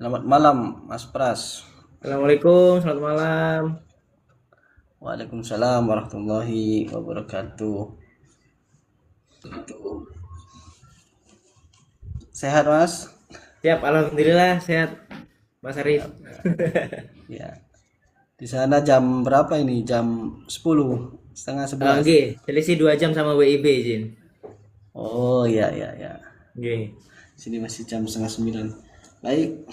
Selamat malam, Mas Pras. Assalamualaikum, selamat malam. Waalaikumsalam warahmatullahi wabarakatuh. Sehat, Mas? Siap, alhamdulillah sehat, Mas Arif. Ya, ya. Di sana jam berapa ini? Jam 10, setengah 11. Nggih, selisih 2 jam sama WIB izin. Oh, iya, iya, ya. Nggih. Sini masih jam setengah 9. Baik,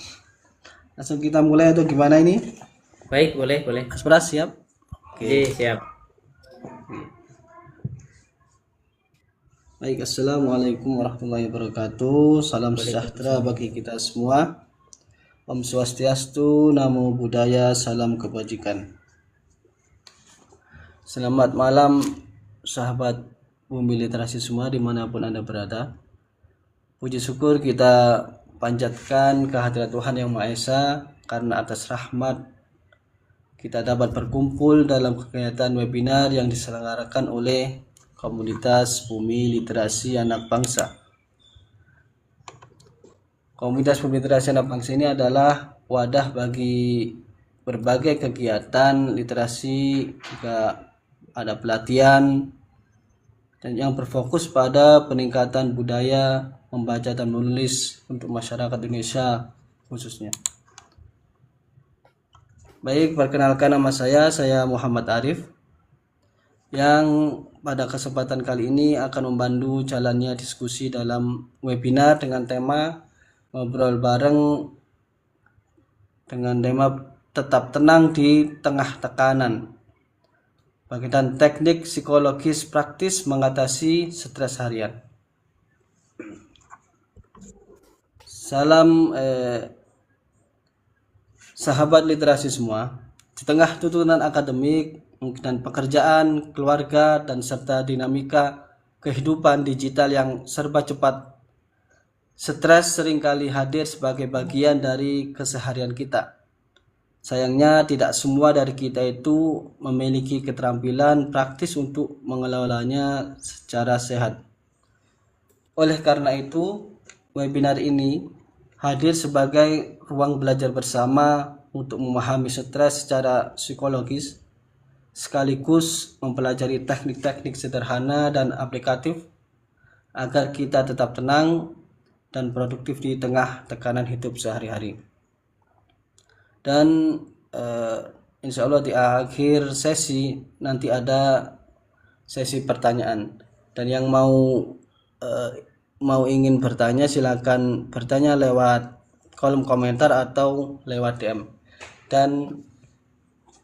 langsung kita mulai atau gimana ini? Baik, boleh, boleh. Mas Pras siap? Oke. Nggih, siap. Baik, Assalamualaikum warahmatullahi wabarakatuh. Salam sejahtera Waalaikumsalam. bagi kita semua. Om Swastiastu, Namo Buddhaya, salam kebajikan. Selamat malam sahabat bumi literasi semua dimanapun Anda berada. Puji syukur kita panjatkan kehadirat Tuhan Yang Maha Esa karena atas rahmat kita dapat berkumpul dalam kegiatan webinar yang diselenggarakan oleh komunitas bumi literasi anak bangsa. Komunitas bumi literasi anak bangsa ini adalah wadah bagi berbagai kegiatan literasi, juga ada pelatihan dan yang berfokus pada peningkatan budaya membaca dan menulis untuk masyarakat Indonesia khususnya. Baik, perkenalkan nama saya Muhammad Arif yang pada kesempatan kali ini akan membantu jalannya diskusi dalam webinar dengan tema ngobrol bareng dengan tema tetap tenang di tengah tekanan. Bagian teknik psikologis praktis mengatasi stres harian. Salam sahabat literasi semua. Di tengah tuntutan akademik dan pekerjaan, keluarga, dan serta dinamika kehidupan digital yang serba cepat, stres seringkali hadir sebagai bagian dari keseharian kita. Sayangnya tidak semua dari kita itu memiliki keterampilan praktis untuk mengelolanya secara sehat. Oleh karena itu, webinar ini hadir sebagai ruang belajar bersama untuk memahami stres secara psikologis, sekaligus mempelajari teknik-teknik sederhana dan aplikatif agar kita tetap tenang dan produktif di tengah tekanan hidup sehari-hari. Dan insya Allah di akhir sesi nanti ada sesi pertanyaan, dan yang mau ingin bertanya silakan bertanya lewat kolom komentar atau lewat DM. Dan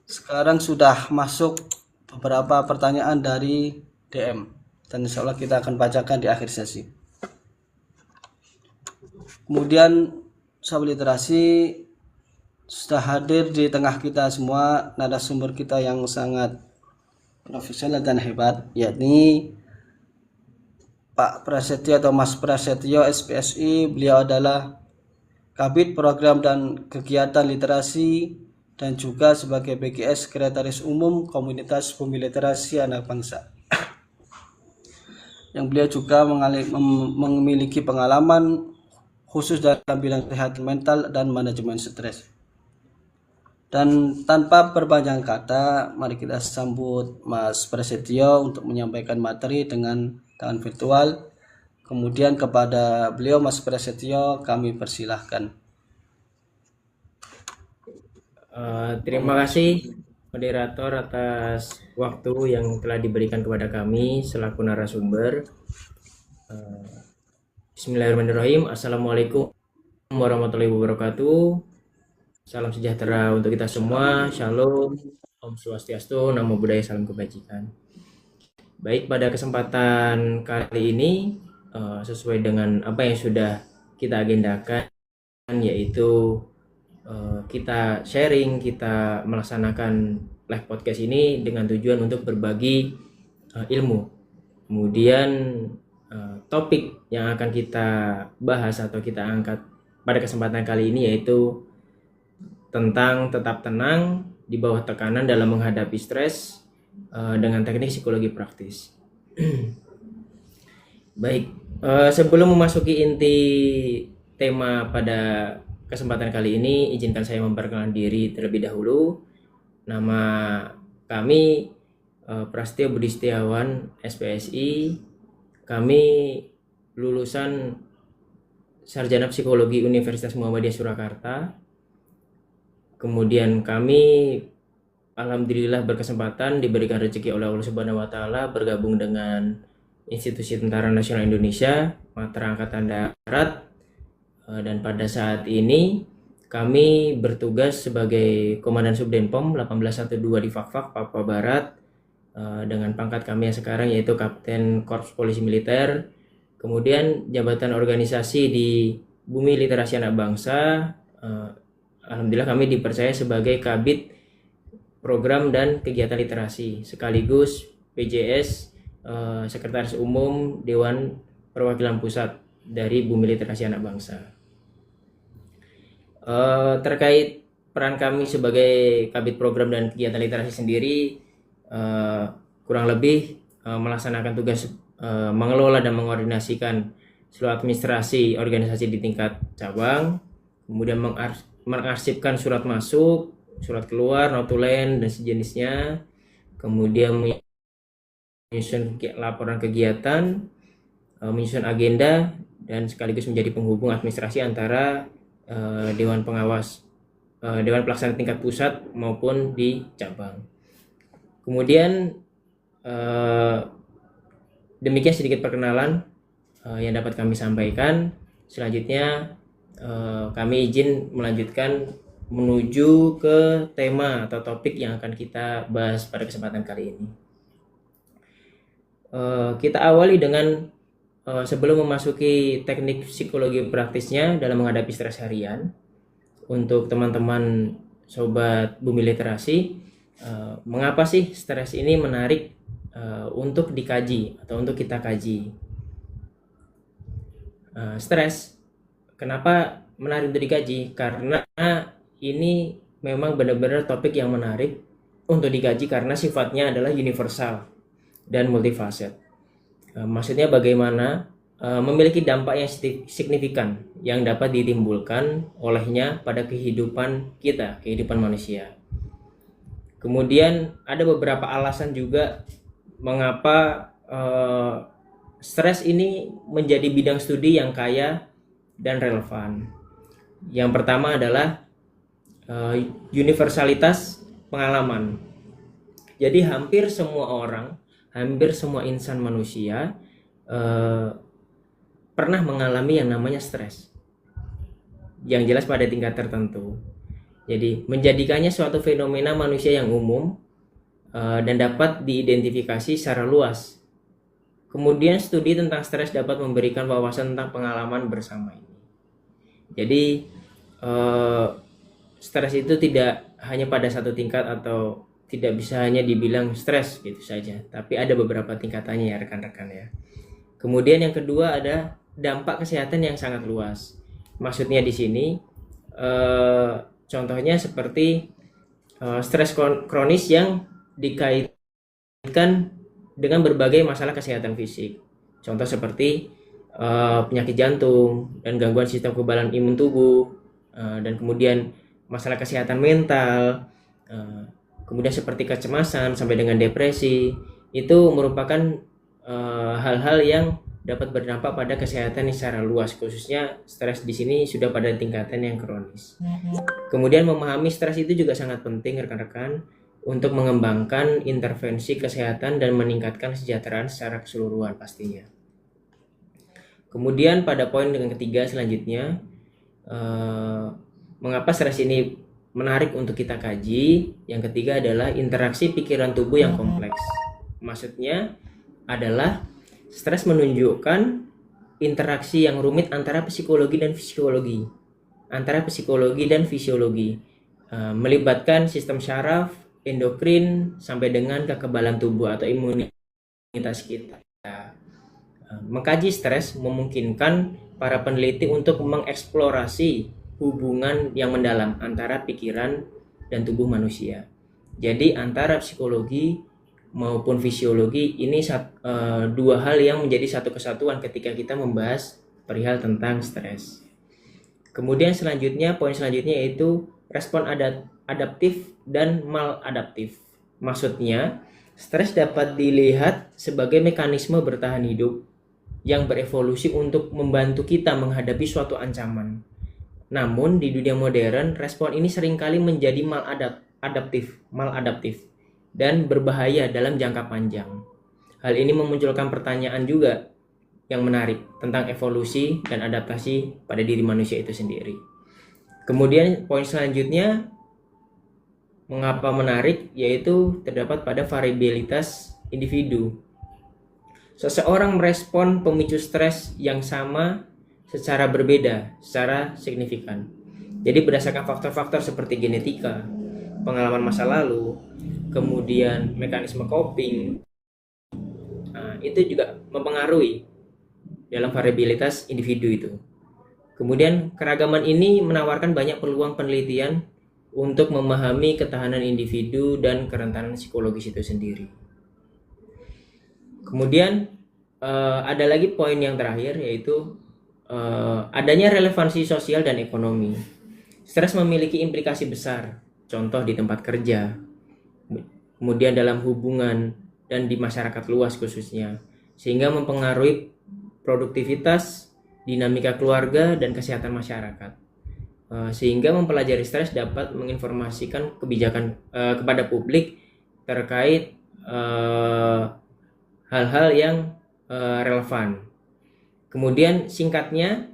sekarang sudah masuk beberapa pertanyaan dari DM dan insya Allah kita akan bacakan di akhir sesi. Kemudian sahabat literasi, sudah hadir di tengah kita semua narasumber kita yang sangat profesional dan hebat, yakni Pak Prasetyo atau Mas Prasetyo SPSI. Beliau adalah Kabid Program dan Kegiatan Literasi dan juga sebagai BGS Sekretaris Umum Komunitas Bumi Literasi Anak Bangsa. Yang beliau juga memiliki pengalaman khusus dalam bidang kesehatan mental dan manajemen stres. Dan tanpa berpanjang kata, mari kita sambut Mas Prasetyo untuk menyampaikan materi dengan tangan virtual. Kemudian kepada beliau Mas Prasetyo kami persilahkan. Terima kasih moderator atas waktu yang telah diberikan kepada kami selaku narasumber. Bismillahirrahmanirrahim. Assalamualaikum warahmatullahi wabarakatuh. Salam sejahtera untuk kita semua. Shalom. Om Swastiastu, Namo Buddhaya, salam kebajikan. Baik, pada kesempatan kali ini sesuai dengan apa yang sudah kita agendakan, yaitu kita sharing, kita melaksanakan live podcast ini dengan tujuan untuk berbagi ilmu. Kemudian topik yang akan kita bahas atau kita angkat pada kesempatan kali ini yaitu tentang tetap tenang di bawah tekanan dalam menghadapi stres dengan teknik psikologi praktis. Baik, sebelum memasuki inti tema pada kesempatan kali ini izinkan saya memperkenalkan diri terlebih dahulu. Nama kami Prasetyo Budi Setiawan, SPSI. Kami lulusan Sarjana Psikologi Universitas Muhammadiyah Surakarta. Kemudian kami alhamdulillah berkesempatan diberikan rezeki oleh Allah Subhanahu wa taala bergabung dengan Institusi Tentara Nasional Indonesia, Matra Angkatan Darat, dan pada saat ini kami bertugas sebagai Komandan Subdenpom 1812 di Fakfak, Papua Barat, dengan pangkat kami yang sekarang yaitu Kapten Korps Polisi Militer. Kemudian jabatan organisasi di Bumi Literasi Anak Bangsa, alhamdulillah kami dipercaya sebagai Kabid Program dan Kegiatan Literasi, sekaligus PJS, Sekretaris Umum Dewan Perwakilan Pusat dari Bumi Literasi Anak Bangsa. Terkait peran kami sebagai Kabid Program dan Kegiatan Literasi sendiri, kurang lebih melaksanakan tugas mengelola dan mengkoordinasikan seluruh administrasi organisasi di tingkat cabang, kemudian mengarsipkan surat masuk, surat keluar, notulen dan sejenisnya, kemudian menyusun laporan kegiatan, menyusun agenda, dan sekaligus menjadi penghubung administrasi antara Dewan Pengawas, Dewan Pelaksana tingkat pusat maupun di cabang. Kemudian demikian sedikit perkenalan yang dapat kami sampaikan. Selanjutnya kami izin melanjutkan menuju ke tema atau topik yang akan kita bahas pada kesempatan kali ini. Kita awali dengan sebelum memasuki teknik psikologi praktisnya dalam menghadapi stres harian. Untuk teman-teman sobat Bumi Literasi, mengapa sih stres ini menarik untuk dikaji atau untuk kita kaji? Stres kenapa menarik untuk dikaji? Karena ini memang benar-benar topik yang menarik untuk dikaji karena sifatnya adalah universal dan multifaset. Maksudnya bagaimana memiliki dampak yang signifikan yang dapat ditimbulkan olehnya pada kehidupan kita, kehidupan manusia. Kemudian ada beberapa alasan juga mengapa stres ini menjadi bidang studi yang kaya dan relevan. Yang pertama adalah universalitas pengalaman. Jadi hampir semua orang, hampir semua insan manusia pernah mengalami yang namanya stres. Yang jelas pada tingkat tertentu. Jadi menjadikannya suatu fenomena manusia yang umum dan dapat diidentifikasi secara luas. Kemudian studi tentang stres dapat memberikan wawasan tentang pengalaman bersama ini. Jadi stres itu tidak hanya pada satu tingkat atau tidak bisa hanya dibilang stres gitu saja, tapi ada beberapa tingkatannya ya rekan-rekan ya. Kemudian yang kedua ada dampak kesehatan yang sangat luas. Maksudnya di sini contohnya seperti stres kronis yang dikaitkan dengan berbagai masalah kesehatan fisik. Contoh seperti penyakit jantung dan gangguan sistem kekebalan imun tubuh, dan kemudian masalah kesehatan mental, kemudian seperti kecemasan sampai dengan depresi. Itu merupakan hal-hal yang dapat berdampak pada kesehatan secara luas, khususnya stres di sini sudah pada tingkatan yang kronis. Kemudian memahami stres itu juga sangat penting rekan-rekan untuk mengembangkan intervensi kesehatan dan meningkatkan kesejahteraan secara keseluruhan pastinya. Kemudian pada poin yang ketiga selanjutnya, mengapa stres ini menarik untuk kita kaji? Yang ketiga adalah interaksi pikiran tubuh yang kompleks. Maksudnya adalah stres menunjukkan interaksi yang rumit antara psikologi dan fisiologi, melibatkan sistem syaraf, endokrin, sampai dengan kekebalan tubuh atau imunitas kita. Mengkaji stres memungkinkan para peneliti untuk mengeksplorasi hubungan yang mendalam antara pikiran dan tubuh manusia. Jadi antara psikologi maupun fisiologi ini dua hal yang menjadi satu kesatuan ketika kita membahas perihal tentang stres. Kemudian poin selanjutnya yaitu respon adaptif dan maladaptif. Maksudnya, stres dapat dilihat sebagai mekanisme bertahan hidup yang berevolusi untuk membantu kita menghadapi suatu ancaman. Namun, di dunia modern, respon ini seringkali menjadi maladaptif, dan berbahaya dalam jangka panjang. Hal ini memunculkan pertanyaan juga yang menarik tentang evolusi dan adaptasi pada diri manusia itu sendiri. Kemudian poin selanjutnya, mengapa menarik, yaitu terdapat pada variabilitas individu. Seseorang merespon pemicu stres yang sama secara berbeda, secara signifikan. Jadi berdasarkan faktor-faktor seperti genetika, pengalaman masa lalu, kemudian mekanisme coping, itu juga mempengaruhi dalam variabilitas individu itu. Kemudian keragaman ini menawarkan banyak peluang penelitian untuk memahami ketahanan individu dan kerentanan psikologis itu sendiri. Kemudian ada lagi poin yang terakhir, yaitu adanya relevansi sosial dan ekonomi. Stres memiliki implikasi besar, contoh di tempat kerja, kemudian dalam hubungan dan di masyarakat luas khususnya, sehingga mempengaruhi produktivitas, dinamika keluarga, dan kesehatan masyarakat. Sehingga mempelajari stres dapat menginformasikan kebijakan kepada publik terkait hal-hal yang relevan. Kemudian singkatnya,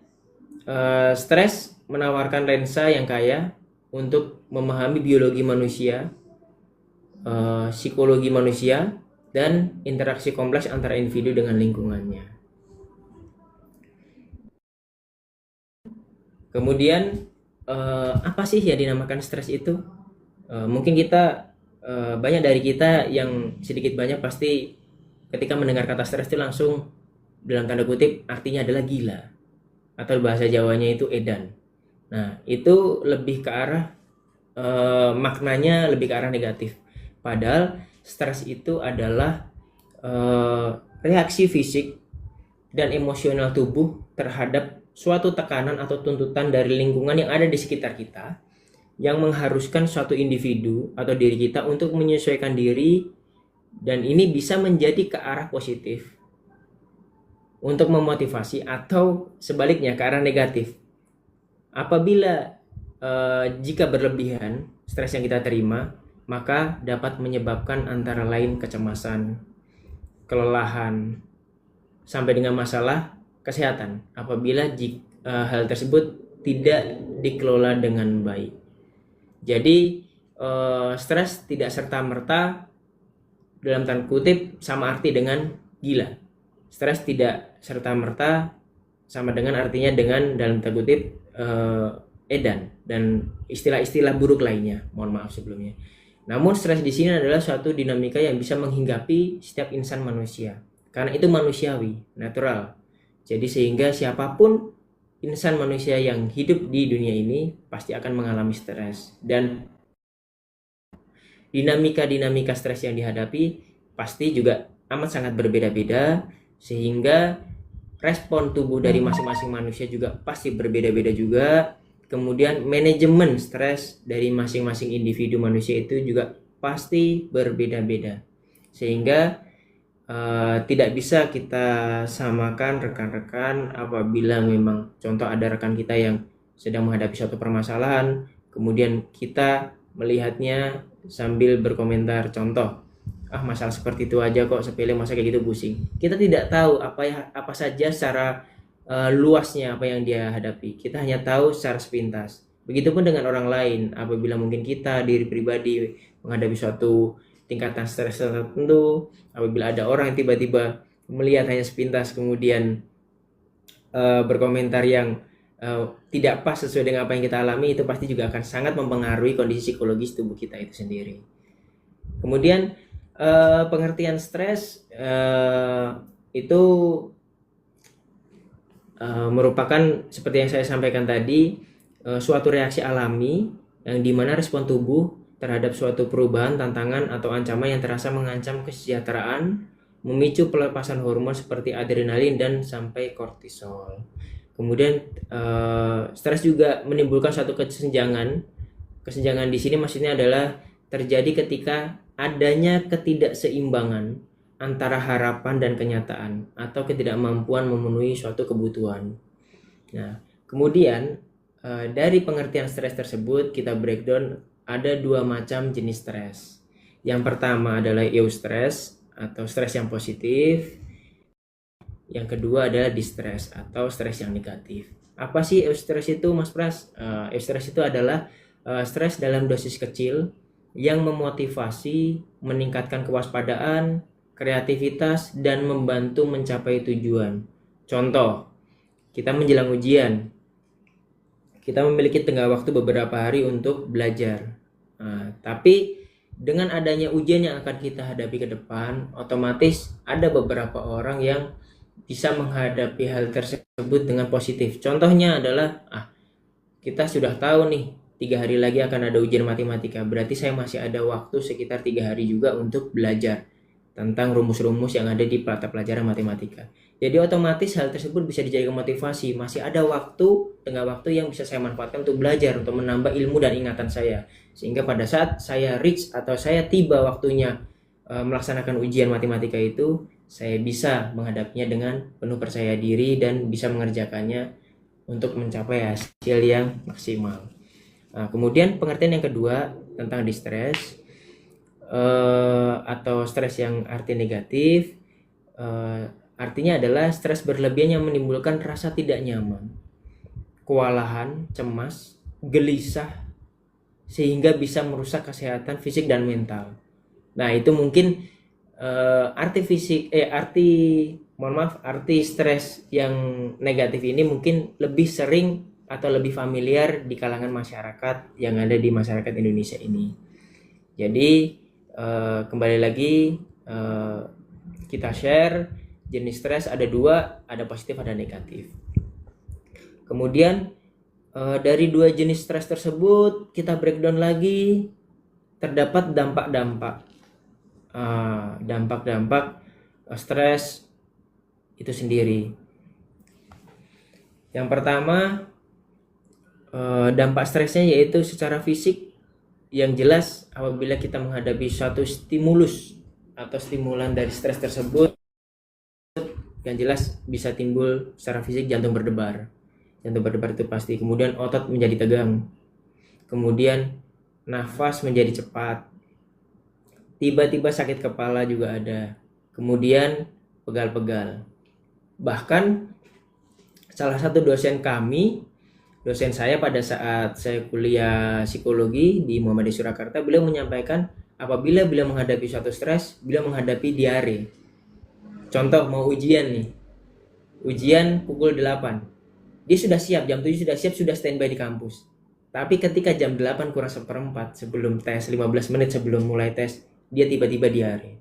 stres menawarkan lensa yang kaya untuk memahami biologi manusia, psikologi manusia, dan interaksi kompleks antara individu dengan lingkungannya. Kemudian apa sih yang dinamakan stres itu? Mungkin banyak dari kita yang sedikit banyak pasti ketika mendengar kata stres itu langsung dalam tanda kutip artinya adalah gila, atau bahasa Jawanya itu edan. Nah, itu lebih ke arah maknanya lebih ke arah negatif. Padahal stres itu adalah reaksi fisik dan emosional tubuh terhadap suatu tekanan atau tuntutan dari lingkungan yang ada di sekitar kita, yang mengharuskan suatu individu atau diri kita untuk menyesuaikan diri, dan ini bisa menjadi ke arah positif untuk memotivasi, atau sebaliknya ke arah negatif. Apabila jika berlebihan stres yang kita terima, maka dapat menyebabkan antara lain kecemasan, kelelahan, sampai dengan masalah kesehatan apabila hal tersebut tidak dikelola dengan baik. Jadi stres tidak serta-merta dalam tanda kutip sama arti dengan gila. Stres tidak serta-merta sama dengan artinya dengan dalam tanda kutip edan dan istilah-istilah buruk lainnya. Mohon maaf sebelumnya. Namun stres di sini adalah suatu dinamika yang bisa menghinggapi setiap insan manusia, karena itu manusiawi, natural. Jadi sehingga siapapun insan manusia yang hidup di dunia ini pasti akan mengalami stres, dan dinamika stres yang dihadapi pasti juga amat sangat berbeda-beda, sehingga respon tubuh dari masing-masing manusia juga pasti berbeda-beda juga. Kemudian manajemen stres dari masing-masing individu manusia itu juga pasti berbeda-beda, sehingga tidak bisa kita samakan rekan-rekan apabila memang contoh ada rekan kita yang sedang menghadapi suatu permasalahan, kemudian kita melihatnya sambil berkomentar, contoh, masalah seperti itu aja kok, sepele, masa kayak gitu, pusing. Kita tidak tahu apa saja secara luasnya apa yang dia hadapi. Kita hanya tahu secara sepintas. Begitupun dengan orang lain, apabila mungkin kita diri pribadi menghadapi suatu tingkatan stres tertentu, apabila ada orang yang tiba-tiba melihat hanya sepintas kemudian berkomentar yang tidak pas sesuai dengan apa yang kita alami, itu pasti juga akan sangat mempengaruhi kondisi psikologis tubuh kita itu sendiri. Kemudian pengertian stres itu merupakan seperti yang saya sampaikan tadi, suatu reaksi alami yang dimana respon tubuh terhadap suatu perubahan, tantangan, atau ancaman yang terasa mengancam kesejahteraan, memicu pelepasan hormon seperti adrenalin dan sampai kortisol. Kemudian stres juga menimbulkan suatu kesenjangan. Kesenjangan di sini maksudnya adalah terjadi ketika adanya ketidakseimbangan antara harapan dan kenyataan atau ketidakmampuan memenuhi suatu kebutuhan. Nah, kemudian dari pengertian stres tersebut kita breakdown ada dua macam jenis stres. Yang pertama adalah eustress atau stres yang positif. Yang kedua adalah distress atau stres yang negatif. Apa sih eustress itu, Mas Pras? Eustress itu adalah stres dalam dosis kecil yang memotivasi, meningkatkan kewaspadaan, kreativitas, dan membantu mencapai tujuan. Contoh, kita menjelang ujian, kita memiliki tenggang waktu beberapa hari untuk belajar. Tapi dengan adanya ujian yang akan kita hadapi ke depan, otomatis ada beberapa orang yang bisa menghadapi hal tersebut dengan positif. Contohnya adalah, kita sudah tahu nih, 3 hari lagi akan ada ujian matematika. Berarti saya masih ada waktu sekitar 3 hari juga untuk belajar tentang rumus-rumus yang ada di mata pelajaran matematika. Jadi otomatis hal tersebut bisa dijadikan motivasi. Masih ada waktu, tengah waktu yang bisa saya manfaatkan untuk belajar, untuk menambah ilmu dan ingatan saya. Sehingga pada saat saya reach atau saya tiba waktunya melaksanakan ujian matematika itu, saya bisa menghadapinya dengan penuh percaya diri dan bisa mengerjakannya untuk mencapai hasil yang maksimal. Kemudian pengertian yang kedua tentang distress atau stres yang arti negatif, artinya adalah stres berlebihan yang menimbulkan rasa tidak nyaman, kewalahan, cemas, gelisah, sehingga bisa merusak kesehatan fisik dan mental. Nah, itu mungkin arti stres yang negatif ini mungkin lebih sering atau lebih familiar di kalangan masyarakat yang ada di masyarakat Indonesia ini. Jadi kembali lagi kita share jenis stres ada dua, ada positif ada negatif. Kemudian dari dua jenis stres tersebut kita breakdown lagi, terdapat dampak-dampak stres itu sendiri. Yang pertama, dampak stresnya yaitu secara fisik. Yang jelas apabila kita menghadapi suatu stimulus atau stimulan dari stres tersebut, yang jelas bisa timbul secara fisik jantung berdebar itu pasti. Kemudian otot menjadi tegang, kemudian nafas menjadi cepat, tiba-tiba sakit kepala juga ada, kemudian pegal-pegal. Bahkan salah satu dosen saya pada saat saya kuliah psikologi di Muhammadiyah Surakarta, beliau menyampaikan apabila beliau menghadapi suatu stres, beliau menghadapi diare. Contoh mau ujian nih, ujian pukul 8, dia sudah siap, jam 7 sudah siap, sudah standby di kampus. Tapi ketika jam 8 kurang seperempat sebelum tes, 15 menit sebelum mulai tes, dia tiba-tiba diare.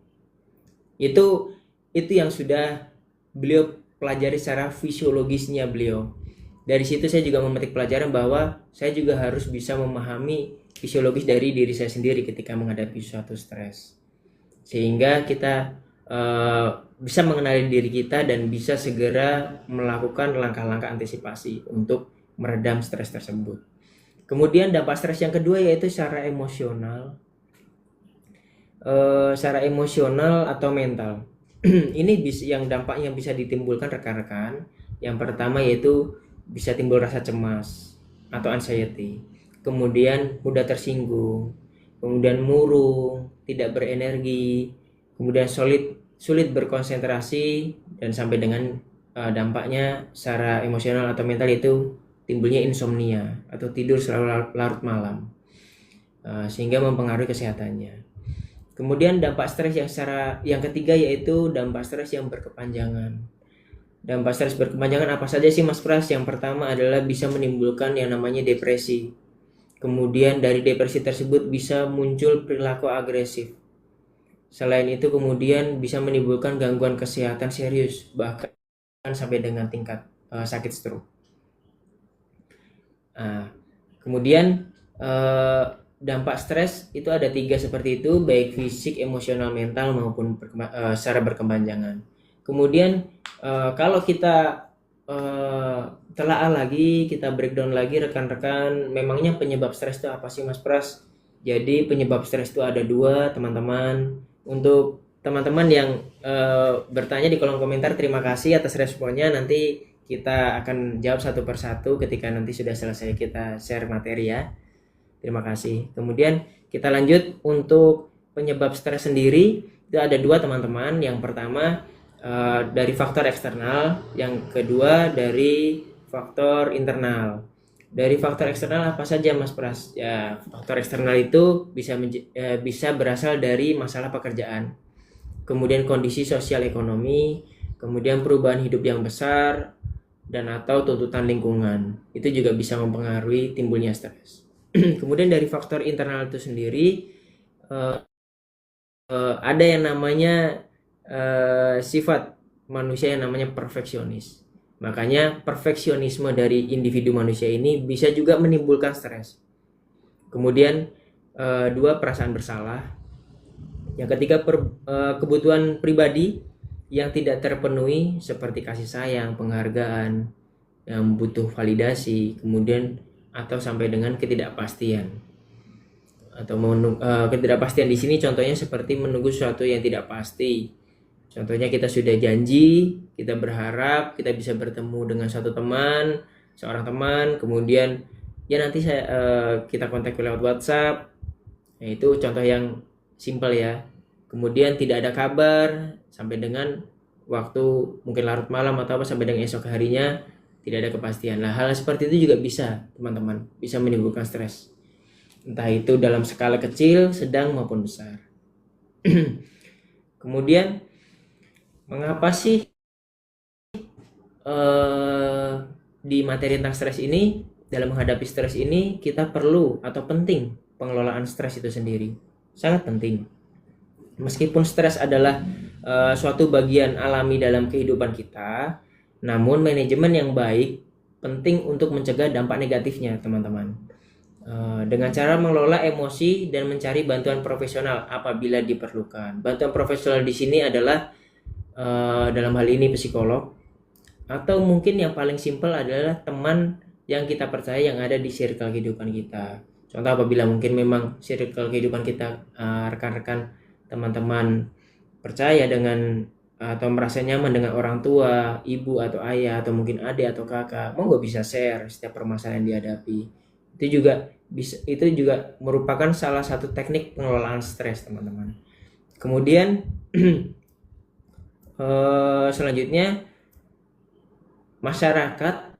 Itu yang sudah beliau pelajari secara fisiologisnya beliau. Dari situ saya juga memetik pelajaran bahwa saya juga harus bisa memahami fisiologis dari diri saya sendiri ketika menghadapi suatu stres. Sehingga kita bisa mengenali diri kita dan bisa segera melakukan langkah-langkah antisipasi untuk meredam stres tersebut. Kemudian dampak stres yang kedua yaitu secara emosional. Secara emosional atau mental. Ini yang dampak yang bisa ditimbulkan rekan-rekan. Yang pertama yaitu bisa timbul rasa cemas atau anxiety, kemudian mudah tersinggung, kemudian murung, tidak berenergi, kemudian sulit berkonsentrasi, dan sampai dengan dampaknya secara emosional atau mental itu timbulnya insomnia atau tidur selalu larut malam, sehingga mempengaruhi kesehatannya. Kemudian dampak stres yang ketiga yaitu dampak stres yang berkepanjangan. Dampak stres berkepanjangan apa saja sih Mas Pras? Yang pertama adalah bisa menimbulkan yang namanya depresi. Kemudian dari depresi tersebut bisa muncul perilaku agresif. Selain itu kemudian bisa menimbulkan gangguan kesehatan serius, bahkan sampai dengan tingkat sakit stroke. Kemudian dampak stres itu ada 3 seperti itu, baik fisik, emosional, mental maupun secara berkepanjangan. Kemudian kalau kita telaah lagi, kita breakdown lagi rekan-rekan, memangnya penyebab stres itu apa sih Mas Pras? Jadi penyebab stres itu ada dua teman-teman. Untuk teman-teman yang bertanya di kolom komentar, terima kasih atas responnya. Nanti kita akan jawab satu persatu ketika nanti sudah selesai kita share materi ya. Terima kasih. Kemudian kita lanjut untuk penyebab stres sendiri. Itu ada dua teman-teman. Yang pertama dari faktor eksternal, yang kedua dari faktor internal. Dari faktor eksternal apa saja Mas Pras? Ya, faktor eksternal itu bisa berasal dari masalah pekerjaan, kemudian kondisi sosial ekonomi, kemudian perubahan hidup yang besar, dan atau tuntutan lingkungan. Itu juga bisa mempengaruhi timbulnya stres. Kemudian dari faktor internal itu sendiri ada yang namanya sifat manusia yang namanya perfeksionis. Makanya perfeksionisme dari individu manusia ini bisa juga menimbulkan stres. Kemudian dua, perasaan bersalah. Yang ketiga, kebutuhan pribadi yang tidak terpenuhi seperti kasih sayang, penghargaan, yang butuh validasi, kemudian atau sampai dengan ketidakpastian. Atau ketidakpastian di sini contohnya seperti menunggu sesuatu yang tidak pasti. Contohnya kita sudah janji, kita berharap kita bisa bertemu dengan seorang teman, kemudian ya nanti kita kontak lewat WhatsApp. Nah, itu contoh yang simpel ya. Kemudian tidak ada kabar sampai dengan waktu mungkin larut malam atau apa sampai dengan esok harinya, tidak ada kepastian. Nah, hal seperti itu juga bisa, teman-teman, bisa menimbulkan stres. Entah itu dalam skala kecil, sedang maupun besar. Kemudian mengapa sih di materi tentang stres ini, dalam menghadapi stres ini kita perlu atau penting pengelolaan stres itu sendiri? Sangat penting. Meskipun stres adalah suatu bagian alami dalam kehidupan kita, namun manajemen yang baik penting untuk mencegah dampak negatifnya, teman-teman. Dengan cara mengelola emosi dan mencari bantuan profesional apabila diperlukan. Bantuan profesional di sini adalah dalam hal ini psikolog, atau mungkin yang paling simpel adalah teman yang kita percaya yang ada di circle kehidupan kita. Contoh apabila mungkin memang circle kehidupan kita rekan-rekan, teman-teman percaya dengan atau merasa nyaman dengan orang tua, ibu atau ayah, atau mungkin adik atau kakak, monggo bisa share setiap permasalahan yang dihadapi. Itu juga merupakan salah satu teknik pengelolaan stres, teman-teman. Kemudian selanjutnya, masyarakat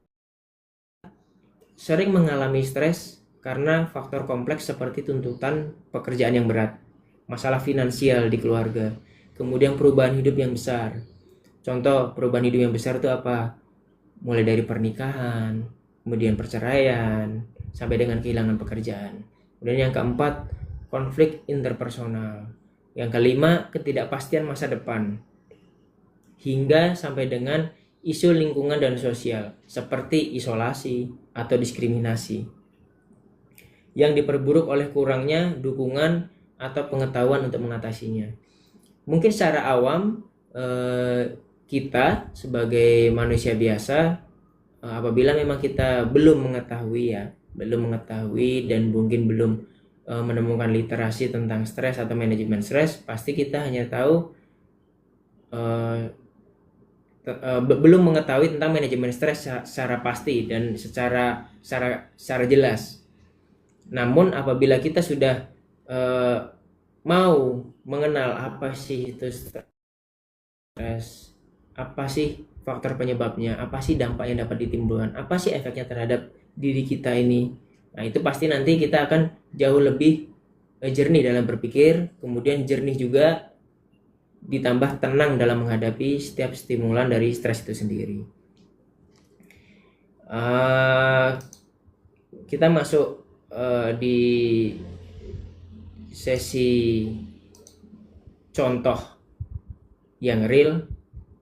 sering mengalami stres karena faktor kompleks seperti tuntutan pekerjaan yang berat, masalah finansial di keluarga, kemudian perubahan hidup yang besar. Contoh perubahan hidup yang besar itu apa? Mulai dari pernikahan, kemudian perceraian, sampai dengan kehilangan pekerjaan. Kemudian yang keempat, konflik interpersonal. Yang kelima, ketidakpastian masa depan. Hingga sampai dengan isu lingkungan dan sosial, seperti isolasi atau diskriminasi, yang diperburuk oleh kurangnya dukungan atau pengetahuan untuk mengatasinya. Mungkin secara awam kita sebagai manusia biasa, apabila memang kita belum mengetahui dan mungkin belum menemukan literasi tentang stres atau manajemen stres, pasti kita hanya tahu belum mengetahui tentang manajemen stres secara pasti dan secara jelas. Namun apabila kita sudah mau mengenal apa sih itu stres, apa sih faktor penyebabnya, apa sih dampak yang dapat ditimbulkan, apa sih efeknya terhadap diri kita ini, nah itu pasti nanti kita akan jauh lebih jernih dalam berpikir, kemudian jernih juga ditambah tenang dalam menghadapi setiap stimulan dari stres itu sendiri. Kita masuk di sesi contoh yang real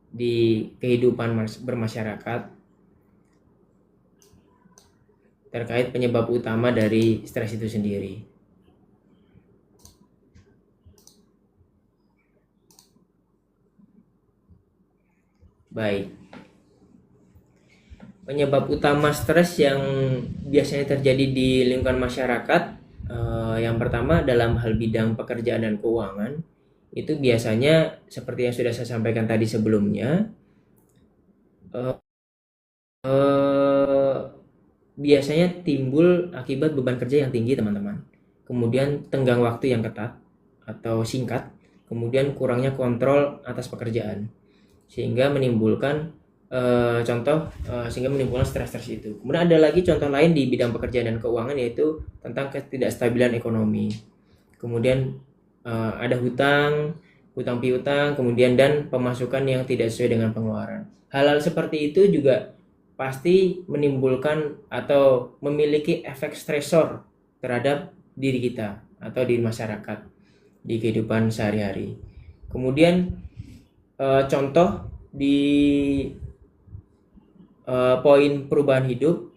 di kehidupan bermasyarakat terkait penyebab utama dari stres itu sendiri. Baik. Penyebab utama stres yang biasanya terjadi di lingkungan masyarakat, yang pertama dalam hal bidang pekerjaan dan keuangan, itu biasanya seperti yang sudah saya sampaikan tadi sebelumnya, eh, eh, biasanya timbul akibat beban kerja yang tinggi, teman-teman. Kemudian tenggang waktu yang ketat atau singkat, kemudian kurangnya kontrol atas pekerjaan, sehingga menimbulkan sehingga menimbulkan stres-stres itu. Kemudian ada lagi contoh lain di bidang pekerjaan dan keuangan, yaitu tentang ketidakstabilan ekonomi. Kemudian ada hutang piutang, kemudian dan pemasukan yang tidak sesuai dengan pengeluaran. Hal-hal seperti itu juga pasti menimbulkan atau memiliki efek stresor terhadap diri kita atau di masyarakat, di kehidupan sehari-hari. Kemudian contoh di poin perubahan hidup,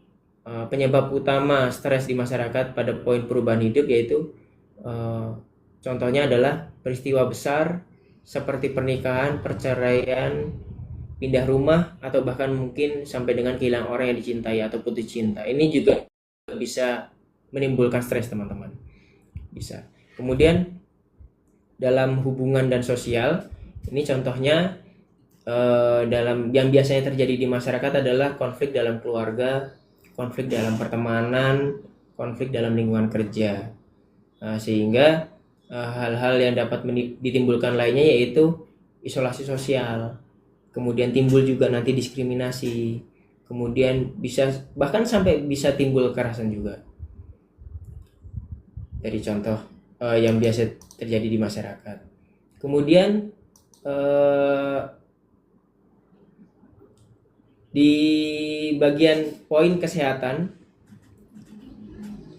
penyebab utama stres di masyarakat pada poin perubahan hidup yaitu contohnya adalah peristiwa besar seperti pernikahan, perceraian, pindah rumah, atau bahkan mungkin sampai dengan kehilangan orang yang dicintai atau putus cinta. Ini juga bisa menimbulkan stres, teman-teman. Bisa. Kemudian dalam hubungan dan sosial, ini contohnya dalam yang biasanya terjadi di masyarakat adalah konflik dalam keluarga, konflik dalam pertemanan, konflik dalam lingkungan kerja. Sehingga hal-hal yang dapat ditimbulkan lainnya yaitu isolasi sosial. Kemudian timbul juga nanti diskriminasi, kemudian bisa bahkan sampai bisa timbul kekerasan juga dari contoh yang biasa terjadi di masyarakat. Kemudian di bagian poin kesehatan,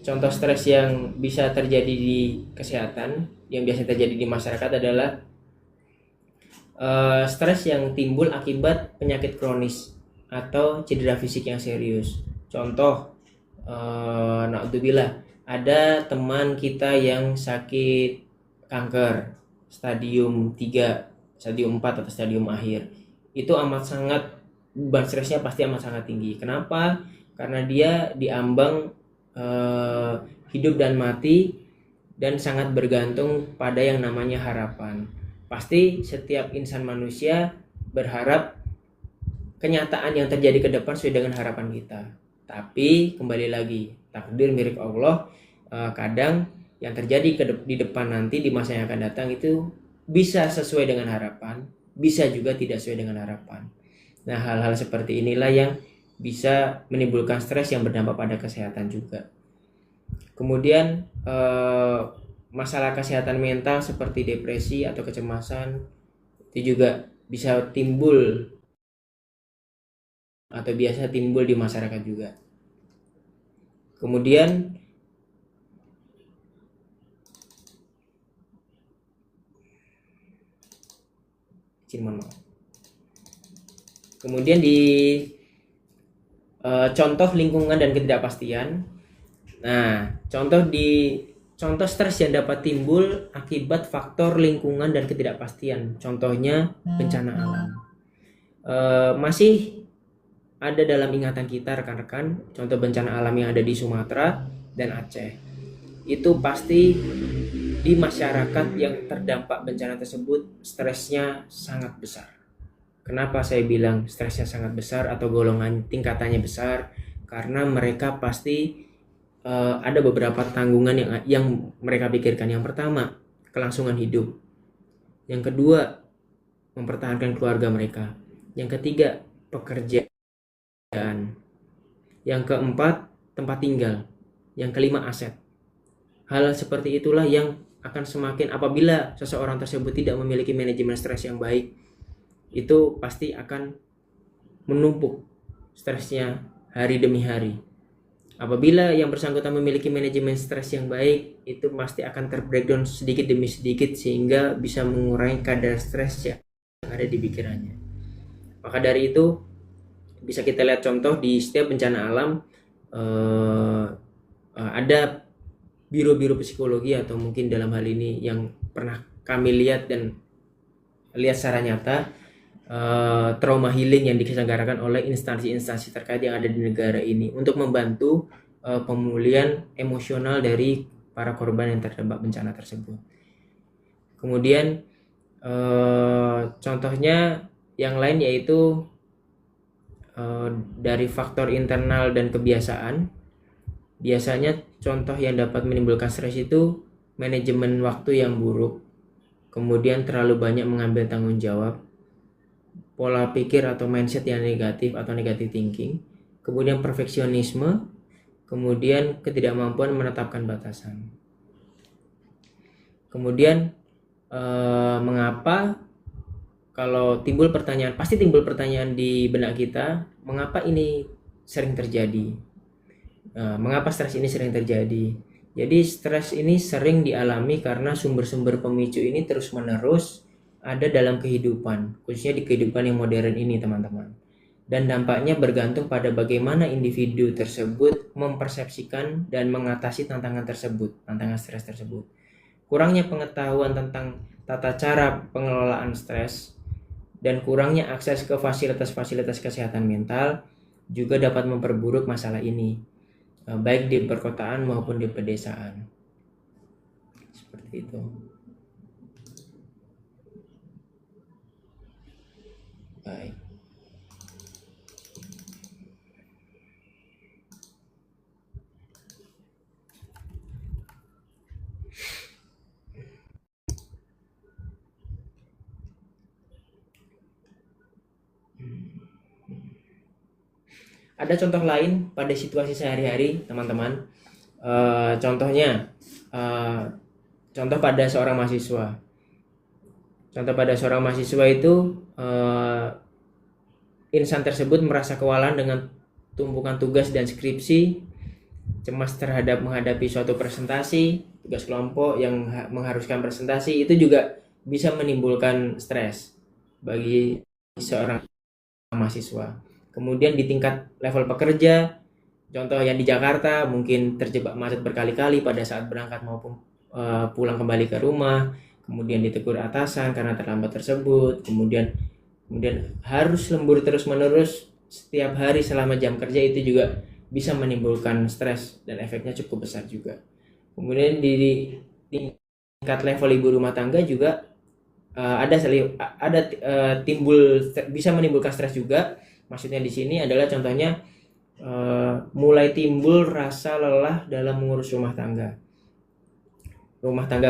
contoh stres yang bisa terjadi di kesehatan yang biasa terjadi di masyarakat adalah stres yang timbul akibat penyakit kronis atau cedera fisik yang serius. Contoh, naudzubillah, ada teman kita yang sakit kanker stadium 3, stadium 4 atau stadium akhir. Itu amat sangat, beban stresnya pasti amat sangat tinggi. Kenapa? Karena dia diambang hidup dan mati dan sangat bergantung pada yang namanya harapan. Pasti setiap insan manusia berharap kenyataan yang terjadi ke depan sesuai dengan harapan kita. Tapi kembali lagi, takdir milik Allah. Kadang yang terjadi di depan nanti di masa yang akan datang itu bisa sesuai dengan harapan, bisa juga tidak sesuai dengan harapan. Nah, hal-hal seperti inilah yang bisa menimbulkan stres yang berdampak pada kesehatan juga. Kemudian masalah kesehatan mental seperti depresi atau kecemasan itu juga bisa timbul atau biasa timbul di masyarakat juga. Kemudian kemudian di contoh lingkungan dan ketidakpastian. Nah, contoh stres yang dapat timbul akibat faktor lingkungan dan ketidakpastian. Contohnya bencana alam. Masih ada dalam ingatan kita rekan-rekan, contoh bencana alam yang ada di Sumatera dan Aceh. Itu pasti di masyarakat yang terdampak bencana tersebut stresnya sangat besar. Kenapa saya bilang stresnya sangat besar atau golongan tingkatannya besar? Karena mereka pasti ada beberapa tanggungan yang mereka pikirkan. Yang pertama, kelangsungan hidup. Yang kedua, mempertahankan keluarga mereka. Yang ketiga, pekerjaan. Yang keempat, tempat tinggal. Yang kelima, aset. Hal seperti itulah yang akan semakin, apabila seseorang tersebut tidak memiliki manajemen stres yang baik, itu pasti akan menumpuk stresnya hari demi hari. Apabila yang bersangkutan memiliki manajemen stres yang baik, itu pasti akan terbreakdown sedikit demi sedikit sehingga bisa mengurangi kadar stres yang ada di pikirannya. Maka dari itu bisa kita lihat contoh di setiap bencana alam ada biro-biro psikologi atau mungkin dalam hal ini yang pernah kami lihat dan lihat secara nyata, trauma healing yang diselenggarakan oleh instansi-instansi terkait yang ada di negara ini untuk membantu pemulihan emosional dari para korban yang terdampak bencana tersebut. Kemudian contohnya yang lain yaitu dari faktor internal dan kebiasaan. Biasanya contoh yang dapat menimbulkan stres itu manajemen waktu yang buruk, kemudian terlalu banyak mengambil tanggung jawab, pola pikir atau mindset yang negatif atau negative thinking, kemudian perfeksionisme, kemudian ketidakmampuan menetapkan batasan. Kemudian mengapa kalau pasti timbul pertanyaan di benak kita, mengapa ini sering terjadi? Mengapa stres ini sering terjadi? Jadi stres ini sering dialami karena sumber-sumber pemicu ini terus-menerus ada dalam kehidupan, khususnya di kehidupan yang modern ini, teman-teman. Dan dampaknya bergantung pada bagaimana individu tersebut mempersepsikan dan mengatasi tantangan stres tersebut. Kurangnya pengetahuan tentang tata cara pengelolaan stres dan kurangnya akses ke fasilitas-fasilitas kesehatan mental juga dapat memperburuk masalah ini, baik di perkotaan maupun di pedesaan. Seperti itu. Baik. Ada contoh lain pada situasi sehari-hari, teman-teman. Contohnya, contoh pada seorang mahasiswa. Contoh pada seorang mahasiswa itu, insan tersebut merasa kewalahan dengan tumpukan tugas dan skripsi, cemas terhadap menghadapi suatu presentasi, tugas kelompok yang mengharuskan presentasi, itu juga bisa menimbulkan stres bagi seorang mahasiswa. Kemudian di tingkat level pekerja, contoh yang di Jakarta mungkin terjebak macet berkali-kali pada saat berangkat maupun pulang kembali ke rumah, kemudian ditegur atasan karena terlambat tersebut, kemudian harus lembur terus-menerus setiap hari selama jam kerja, itu juga bisa menimbulkan stres dan efeknya cukup besar juga. Kemudian di tingkat level ibu rumah tangga juga bisa menimbulkan stres juga. Maksudnya di sini adalah contohnya mulai timbul rasa lelah dalam mengurus rumah tangga,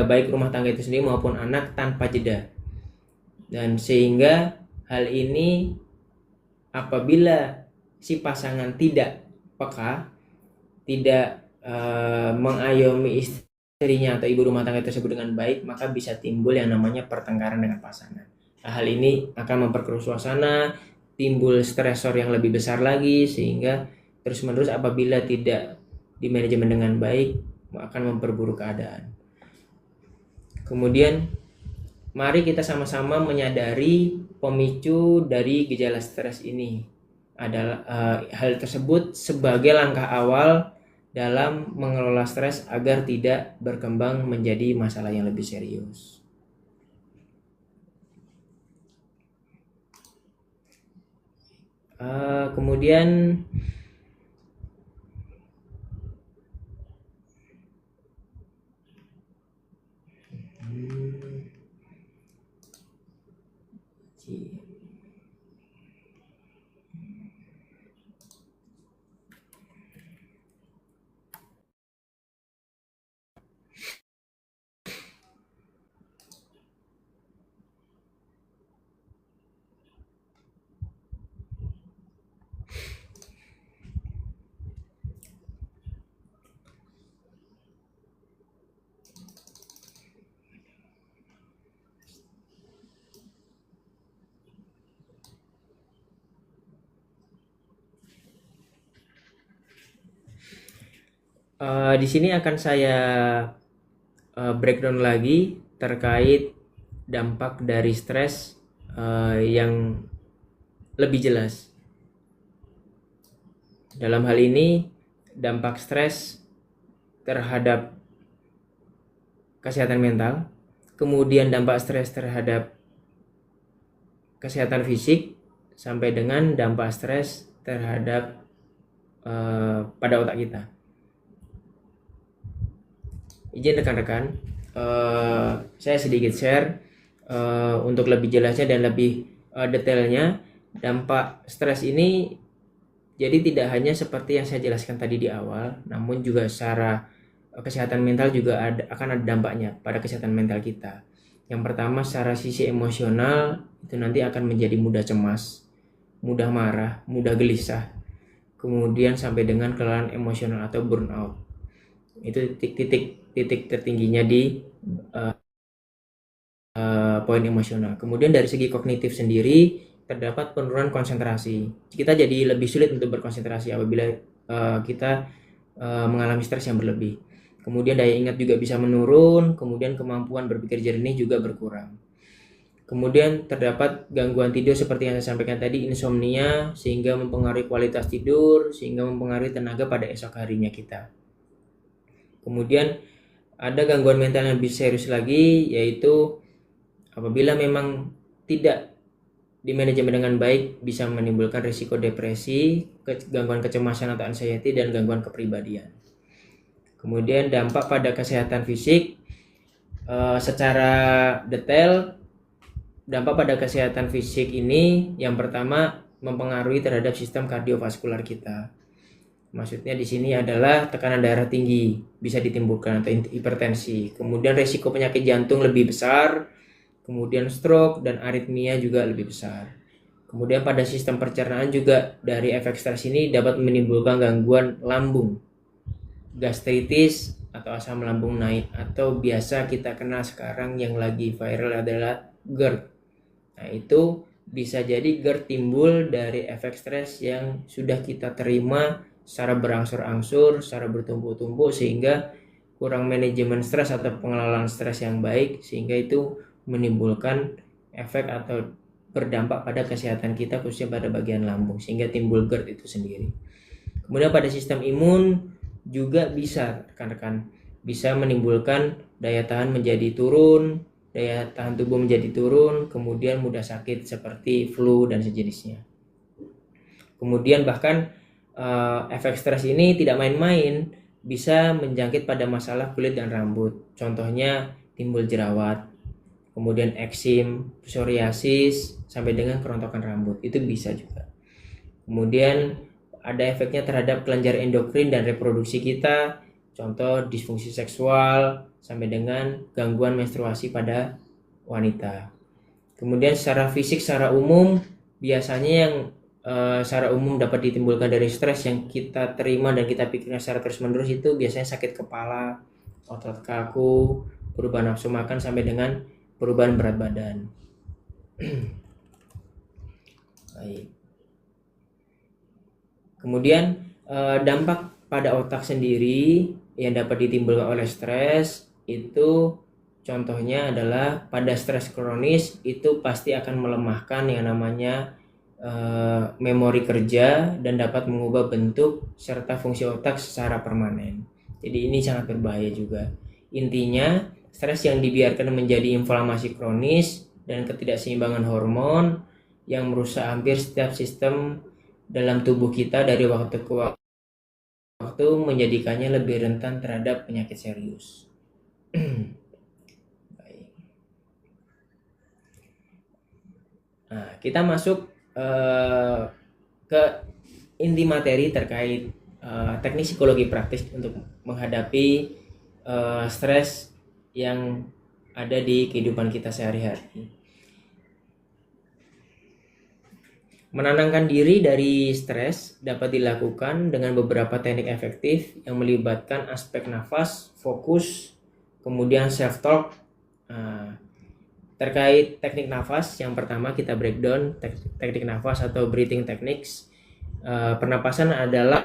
baik rumah tangga itu sendiri maupun anak tanpa jeda. Dan sehingga hal ini apabila si pasangan tidak peka, tidak mengayomi istrinya atau ibu rumah tangga tersebut dengan baik, maka bisa timbul yang namanya pertengkaran dengan pasangan. Nah, hal ini akan memperkeruh suasana, timbul stresor yang lebih besar lagi, sehingga terus-menerus apabila tidak dimanajemen dengan baik akan memperburuk keadaan. Kemudian mari kita sama-sama menyadari pemicu dari gejala stres ini. Adalah hal tersebut sebagai langkah awal dalam mengelola stres agar tidak berkembang menjadi masalah yang lebih serius. Kemudian di sini akan saya breakdown lagi terkait dampak dari stres yang lebih jelas. Dalam hal ini, dampak stres terhadap kesehatan mental, kemudian dampak stres terhadap kesehatan fisik sampai dengan dampak stres terhadap pada otak kita. Izin rekan-rekan, saya sedikit share untuk lebih jelasnya dan lebih detailnya. Dampak stres ini jadi tidak hanya seperti yang saya jelaskan tadi di awal, namun juga secara kesehatan mental juga akan ada dampaknya pada kesehatan mental kita. Yang pertama, secara sisi emosional itu nanti akan menjadi mudah cemas, mudah marah, mudah gelisah, kemudian sampai dengan kelelahan emosional atau burnout. Itu titik tertingginya di poin emosional. Kemudian dari segi kognitif sendiri terdapat penurunan konsentrasi. Kita jadi lebih sulit untuk berkonsentrasi apabila kita mengalami stres yang berlebih. Kemudian daya ingat juga bisa menurun, kemudian kemampuan berpikir jernih juga berkurang. Kemudian terdapat gangguan tidur seperti yang saya sampaikan tadi, insomnia, sehingga mempengaruhi kualitas tidur, sehingga mempengaruhi tenaga pada esok harinya kita. Kemudian ada gangguan mental yang lebih serius lagi, yaitu apabila memang tidak dimanajemen dengan baik bisa menimbulkan risiko depresi, gangguan kecemasan atau anxiety, dan gangguan kepribadian. Kemudian dampak pada kesehatan fisik secara detail, dampak pada kesehatan fisik ini yang pertama mempengaruhi terhadap sistem kardiovaskular kita. Maksudnya di sini adalah tekanan darah tinggi bisa ditimbulkan atau hipertensi. Kemudian risiko penyakit jantung lebih besar. Kemudian stroke dan aritmia juga lebih besar. Kemudian pada sistem pencernaan juga dari efek stres ini dapat menimbulkan gangguan lambung, gastritis atau asam lambung naik, atau biasa kita kenal sekarang yang lagi viral adalah GERD. Nah, itu bisa jadi GERD timbul dari efek stres yang sudah kita terima secara berangsur-angsur, secara bertumpuk-tumpuk, sehingga kurang manajemen stres atau pengelolaan stres yang baik, sehingga itu menimbulkan efek atau berdampak pada kesehatan kita khususnya pada bagian lambung, sehingga timbul GERD itu sendiri. Kemudian pada sistem imun juga bisa rekan-rekan bisa menimbulkan daya tahan menjadi turun, daya tahan tubuh menjadi turun, kemudian mudah sakit seperti flu dan sejenisnya. Kemudian bahkan efek stres ini tidak main-main, bisa menjangkit pada masalah kulit dan rambut. Contohnya timbul jerawat, kemudian eksim, psoriasis, sampai dengan kerontokan rambut, itu bisa juga. Kemudian ada efeknya terhadap kelenjar endokrin dan reproduksi kita, contoh disfungsi seksual, sampai dengan gangguan menstruasi pada wanita. Kemudian secara fisik, secara umum, biasanya yang secara umum dapat ditimbulkan dari stres yang kita terima dan kita pikirkan secara terus-menerus itu biasanya sakit kepala, otot kaku, perubahan nafsu makan, sampai dengan perubahan berat badan. Baik. Kemudian dampak pada otak sendiri yang dapat ditimbulkan oleh stres itu contohnya adalah pada stres kronis itu pasti akan melemahkan yang namanya memori kerja dan dapat mengubah bentuk serta fungsi otak secara permanen. Jadi ini sangat berbahaya juga. Intinya, stres yang dibiarkan menjadi inflamasi kronis dan ketidakseimbangan hormon yang merusak hampir setiap sistem dalam tubuh kita dari waktu ke waktu, menjadikannya lebih rentan terhadap penyakit serius. Baik. Nah, kita masuk ke inti materi terkait teknik psikologi praktis untuk menghadapi stres yang ada di kehidupan kita sehari-hari. Menenangkan diri dari stres dapat dilakukan dengan beberapa teknik efektif yang melibatkan aspek nafas, fokus, kemudian self-talk. Terkait teknik nafas, yang pertama kita breakdown teknik nafas atau breathing techniques. Pernapasan adalah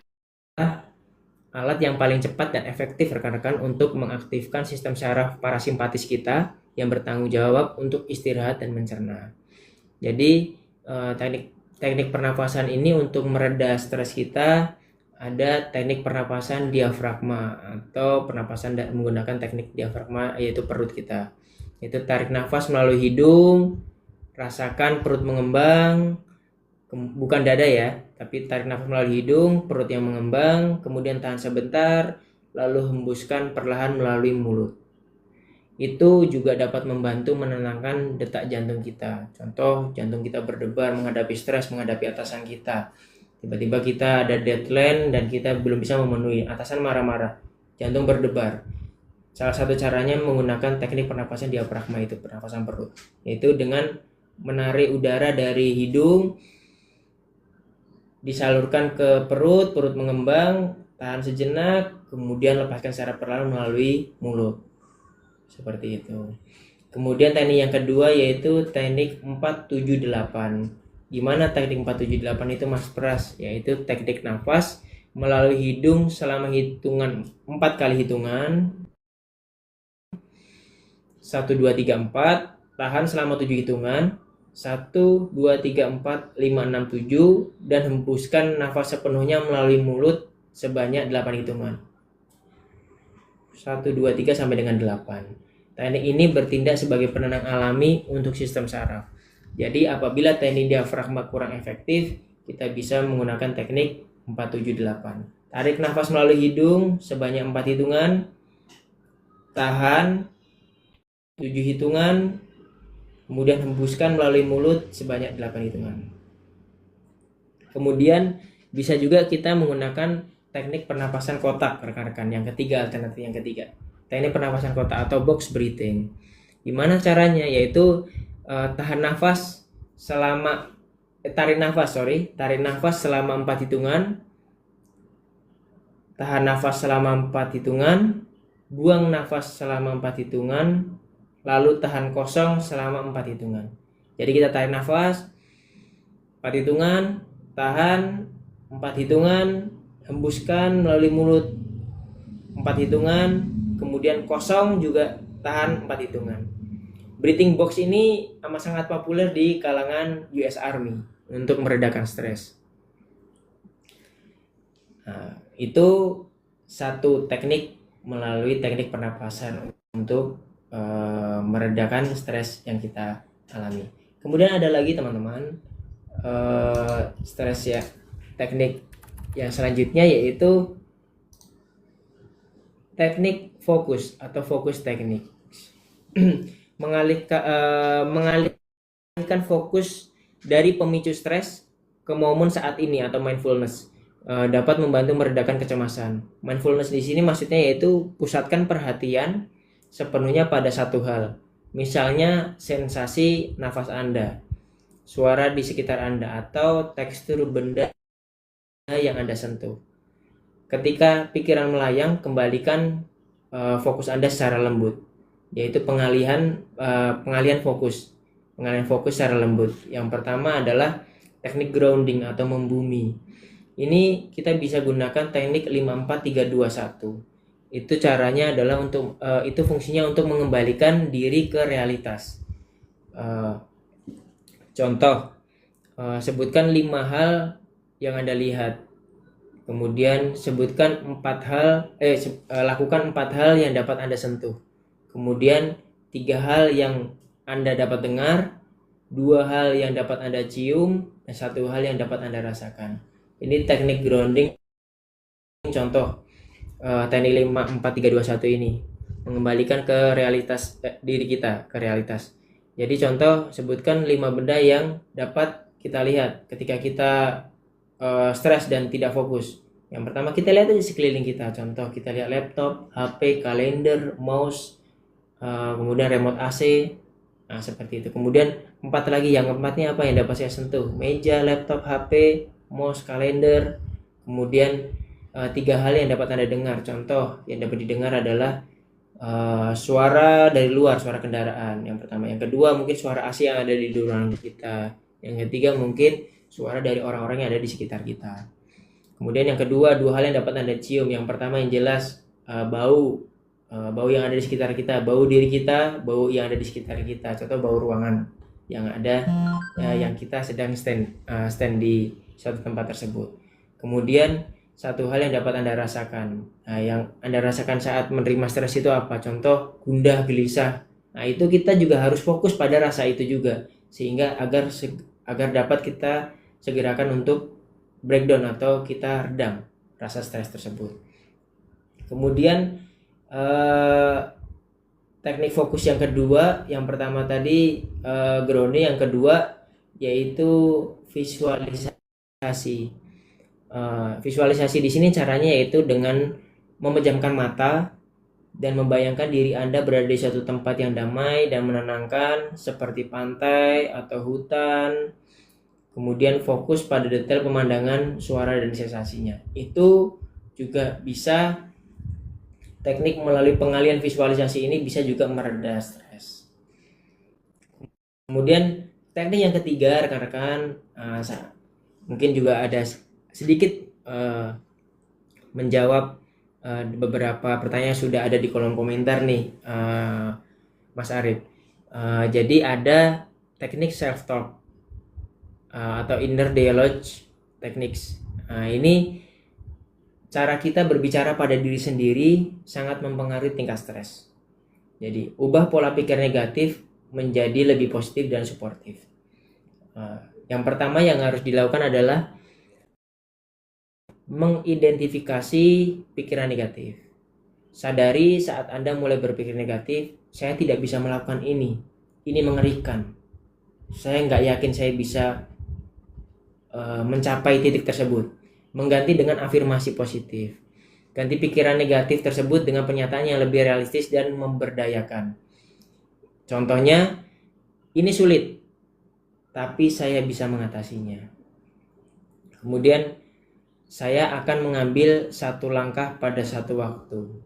alat yang paling cepat dan efektif rekan-rekan untuk mengaktifkan sistem syaraf parasimpatis kita yang bertanggung jawab untuk istirahat dan mencerna. Jadi teknik pernapasan ini untuk mereda stres kita, ada teknik pernapasan diafragma atau pernapasan menggunakan teknik diafragma, yaitu perut kita. Itu tarik nafas melalui hidung, rasakan perut mengembang, bukan dada ya, tapi tarik nafas melalui hidung, perut yang mengembang, kemudian tahan sebentar, lalu hembuskan perlahan melalui mulut. Itu juga dapat membantu menenangkan detak jantung kita. Contoh, jantung kita berdebar menghadapi stres, menghadapi atasan kita. Tiba-tiba kita ada deadline dan kita belum bisa memenuhi, atasan marah-marah, jantung berdebar. Salah satu caranya menggunakan teknik pernapasan diafragma, itu pernapasan perut, yaitu dengan menarik udara dari hidung, disalurkan ke perut, perut mengembang, tahan sejenak, kemudian lepaskan secara perlahan melalui mulut. Seperti itu. Kemudian teknik yang kedua yaitu teknik 478. Gimana teknik 478 itu Mas Pras? Yaitu teknik nafas melalui hidung selama 4 kali hitungan. 1, 2, 3, 4, tahan selama 7 hitungan. 1, 2, 3, 4, 5, 6, 7, dan hembuskan nafas sepenuhnya melalui mulut sebanyak 8 hitungan. 1, 2, 3 sampai dengan 8. Teknik ini bertindak sebagai penenang alami untuk sistem saraf. Jadi apabila teknik diafragma kurang efektif, kita bisa menggunakan teknik 478. Tarik nafas melalui hidung sebanyak 4 hitungan, tahan 7 hitungan, kemudian hembuskan melalui mulut sebanyak 8 hitungan. Kemudian bisa juga kita menggunakan teknik pernapasan kotak, rekan-rekan. Yang ketiga, alternatif yang ketiga, teknik pernapasan kotak atau box breathing. Gimana caranya? Yaitu tarik nafas selama 4 hitungan, tahan nafas selama 4 hitungan, buang nafas selama 4 hitungan, lalu tahan kosong selama 4 hitungan. Jadi kita tarik nafas 4 hitungan, tahan 4 hitungan, hembuskan melalui mulut 4 hitungan, kemudian kosong juga tahan 4 hitungan. Breathing box ini amat sangat populer di kalangan US Army untuk meredakan stres. Nah, itu satu teknik melalui teknik pernapasan untuk meredakan stres yang kita alami. Kemudian ada lagi teman-teman stres ya, teknik yang selanjutnya yaitu teknik fokus atau fokus teknik. Mengalihkan fokus dari pemicu stres ke momen saat ini atau mindfulness dapat membantu meredakan kecemasan. Mindfulness di sini maksudnya yaitu pusatkan perhatian sepenuhnya pada satu hal. Misalnya sensasi nafas Anda, suara di sekitar Anda, atau tekstur benda yang Anda sentuh. Ketika pikiran melayang, kembalikan fokus Anda secara lembut, yaitu pengalihan fokus secara lembut. Yang pertama adalah teknik grounding atau membumi. Ini kita bisa gunakan teknik 54321. Itu caranya adalah itu fungsinya untuk mengembalikan diri ke realitas. Contoh, sebutkan 5 hal yang Anda lihat. Kemudian sebutkan lakukan 4 hal yang dapat Anda sentuh. Kemudian 3 hal yang Anda dapat dengar, 2 hal yang dapat Anda cium, dan 1 hal yang dapat Anda rasakan. Ini teknik grounding. Contoh teknik 54321 ini mengembalikan ke realitas diri kita, ke realitas. Jadi contoh, sebutkan 5 benda yang dapat kita lihat ketika kita stres dan tidak fokus. Yang pertama, kita lihat aja sekeliling kita. Contoh, kita lihat laptop, HP, kalender, mouse, kemudian remote AC. Nah, seperti itu. Kemudian 4 lagi, yang keempatnya apa yang dapat saya sentuh? Meja, laptop, HP, mouse, kalender. Kemudian 3 hal yang dapat Anda dengar. Contoh, yang dapat didengar adalah suara dari luar, suara kendaraan. Yang pertama. Yang kedua, mungkin suara AC yang ada di ruangan kita. Yang ketiga, mungkin suara dari orang-orang yang ada di sekitar kita. Kemudian yang kedua, 2 hal yang dapat Anda cium. Yang pertama yang jelas bau yang ada di sekitar kita, bau diri kita, bau yang ada di sekitar kita. Contoh, bau ruangan yang ada yang kita sedang stand di suatu tempat tersebut. Kemudian 1 hal yang dapat Anda rasakan. Nah, yang Anda rasakan saat menerima stres itu apa? Contoh, gundah, gelisah. Nah, itu kita juga harus fokus pada rasa itu juga. sehingga agar dapat kita segerakan untuk breakdown atau kita redam rasa stres tersebut. Kemudian teknik fokus yang kedua, yang pertama tadi grounding, yang kedua yaitu visualisasi. Visualisasi di sini caranya yaitu dengan memejamkan mata dan membayangkan diri Anda berada di suatu tempat yang damai dan menenangkan seperti pantai atau hutan. Kemudian fokus pada detail pemandangan, suara dan sensasinya. Itu juga bisa, teknik melalui pengalian visualisasi ini bisa juga mereda stres. Kemudian teknik yang ketiga rekan-rekan, mungkin juga ada sedikit menjawab beberapa pertanyaan sudah ada di kolom komentar nih, Mas Arif. Jadi ada teknik self talk atau inner dialogue techniques. Ini cara kita berbicara pada diri sendiri sangat mempengaruhi tingkat stres. Jadi ubah pola pikir negatif menjadi lebih positif dan suportif. Yang pertama yang harus dilakukan adalah mengidentifikasi pikiran negatif. Sadari saat Anda mulai berpikir negatif, saya tidak bisa melakukan ini mengerikan, saya nggak yakin saya bisa mencapai titik tersebut. Mengganti dengan afirmasi positif. Ganti pikiran negatif tersebut dengan pernyataan yang lebih realistis dan memberdayakan. Contohnya, ini sulit, tapi saya bisa mengatasinya. Kemudian, saya akan mengambil satu langkah pada satu waktu.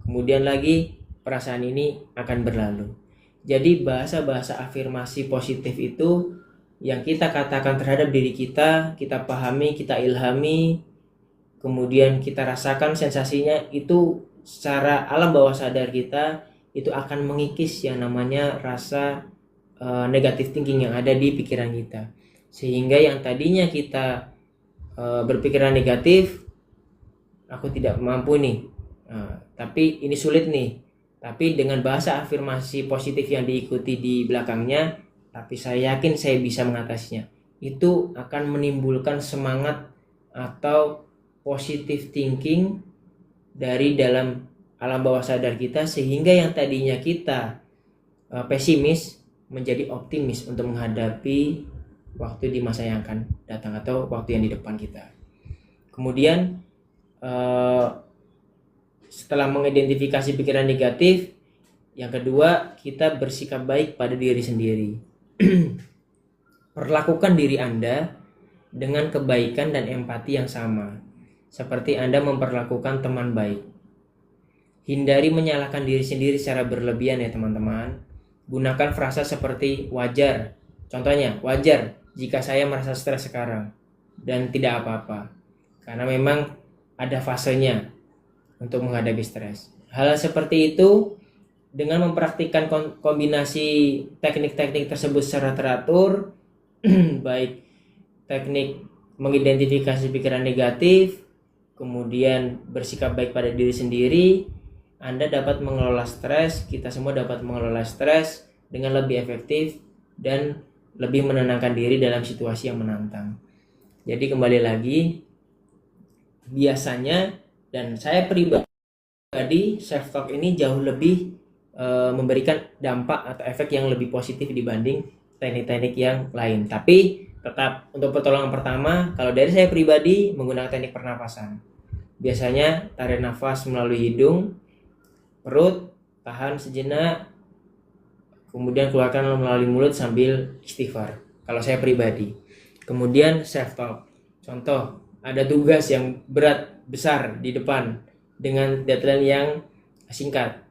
Kemudian lagi, perasaan ini akan berlalu. Jadi bahasa-bahasa afirmasi positif itu yang kita katakan terhadap diri kita pahami, kita ilhami, kemudian kita rasakan sensasinya, itu secara alam bawah sadar kita itu akan mengikis yang namanya rasa negatif thinking yang ada di pikiran kita. Sehingga yang tadinya kita berpikiran negatif, aku tidak mampu nih, tapi ini sulit nih. Tapi dengan bahasa afirmasi positif yang diikuti di belakangnya, tapi saya yakin saya bisa mengatasinya, itu akan menimbulkan semangat atau positive thinking dari dalam alam bawah sadar kita, sehingga yang tadinya kita pesimis menjadi optimis untuk menghadapi waktu di masa yang akan datang atau waktu yang di depan kita. Kemudian setelah mengidentifikasi pikiran negatif, yang kedua kita bersikap baik pada diri sendiri. Perlakukan diri Anda dengan kebaikan dan empati yang sama, seperti Anda memperlakukan teman baik. Hindari menyalahkan diri sendiri secara berlebihan ya teman-teman. Gunakan frasa seperti wajar. Contohnya, wajar jika saya merasa stres sekarang dan tidak apa-apa, karena memang ada fasenya untuk menghadapi stres. Hal seperti itu dengan mempraktikkan kombinasi teknik-teknik tersebut secara teratur, baik teknik mengidentifikasi pikiran negatif, kemudian bersikap baik pada diri sendiri, Anda dapat mengelola stres, kita semua dapat mengelola stres dengan lebih efektif dan lebih menenangkan diri dalam situasi yang menantang. Jadi kembali lagi, biasanya dan saya pribadi, self talk ini jauh lebih memberikan dampak atau efek yang lebih positif dibanding teknik-teknik yang lain. Tapi tetap untuk pertolongan pertama, kalau dari saya pribadi menggunakan teknik pernapasan. Biasanya tarik nafas melalui hidung, perut, tahan sejenak, kemudian keluarkan melalui mulut sambil istighfar. Kalau saya pribadi. Kemudian self talk. Contoh, ada tugas yang berat, besar di depan dengan deadline yang singkat.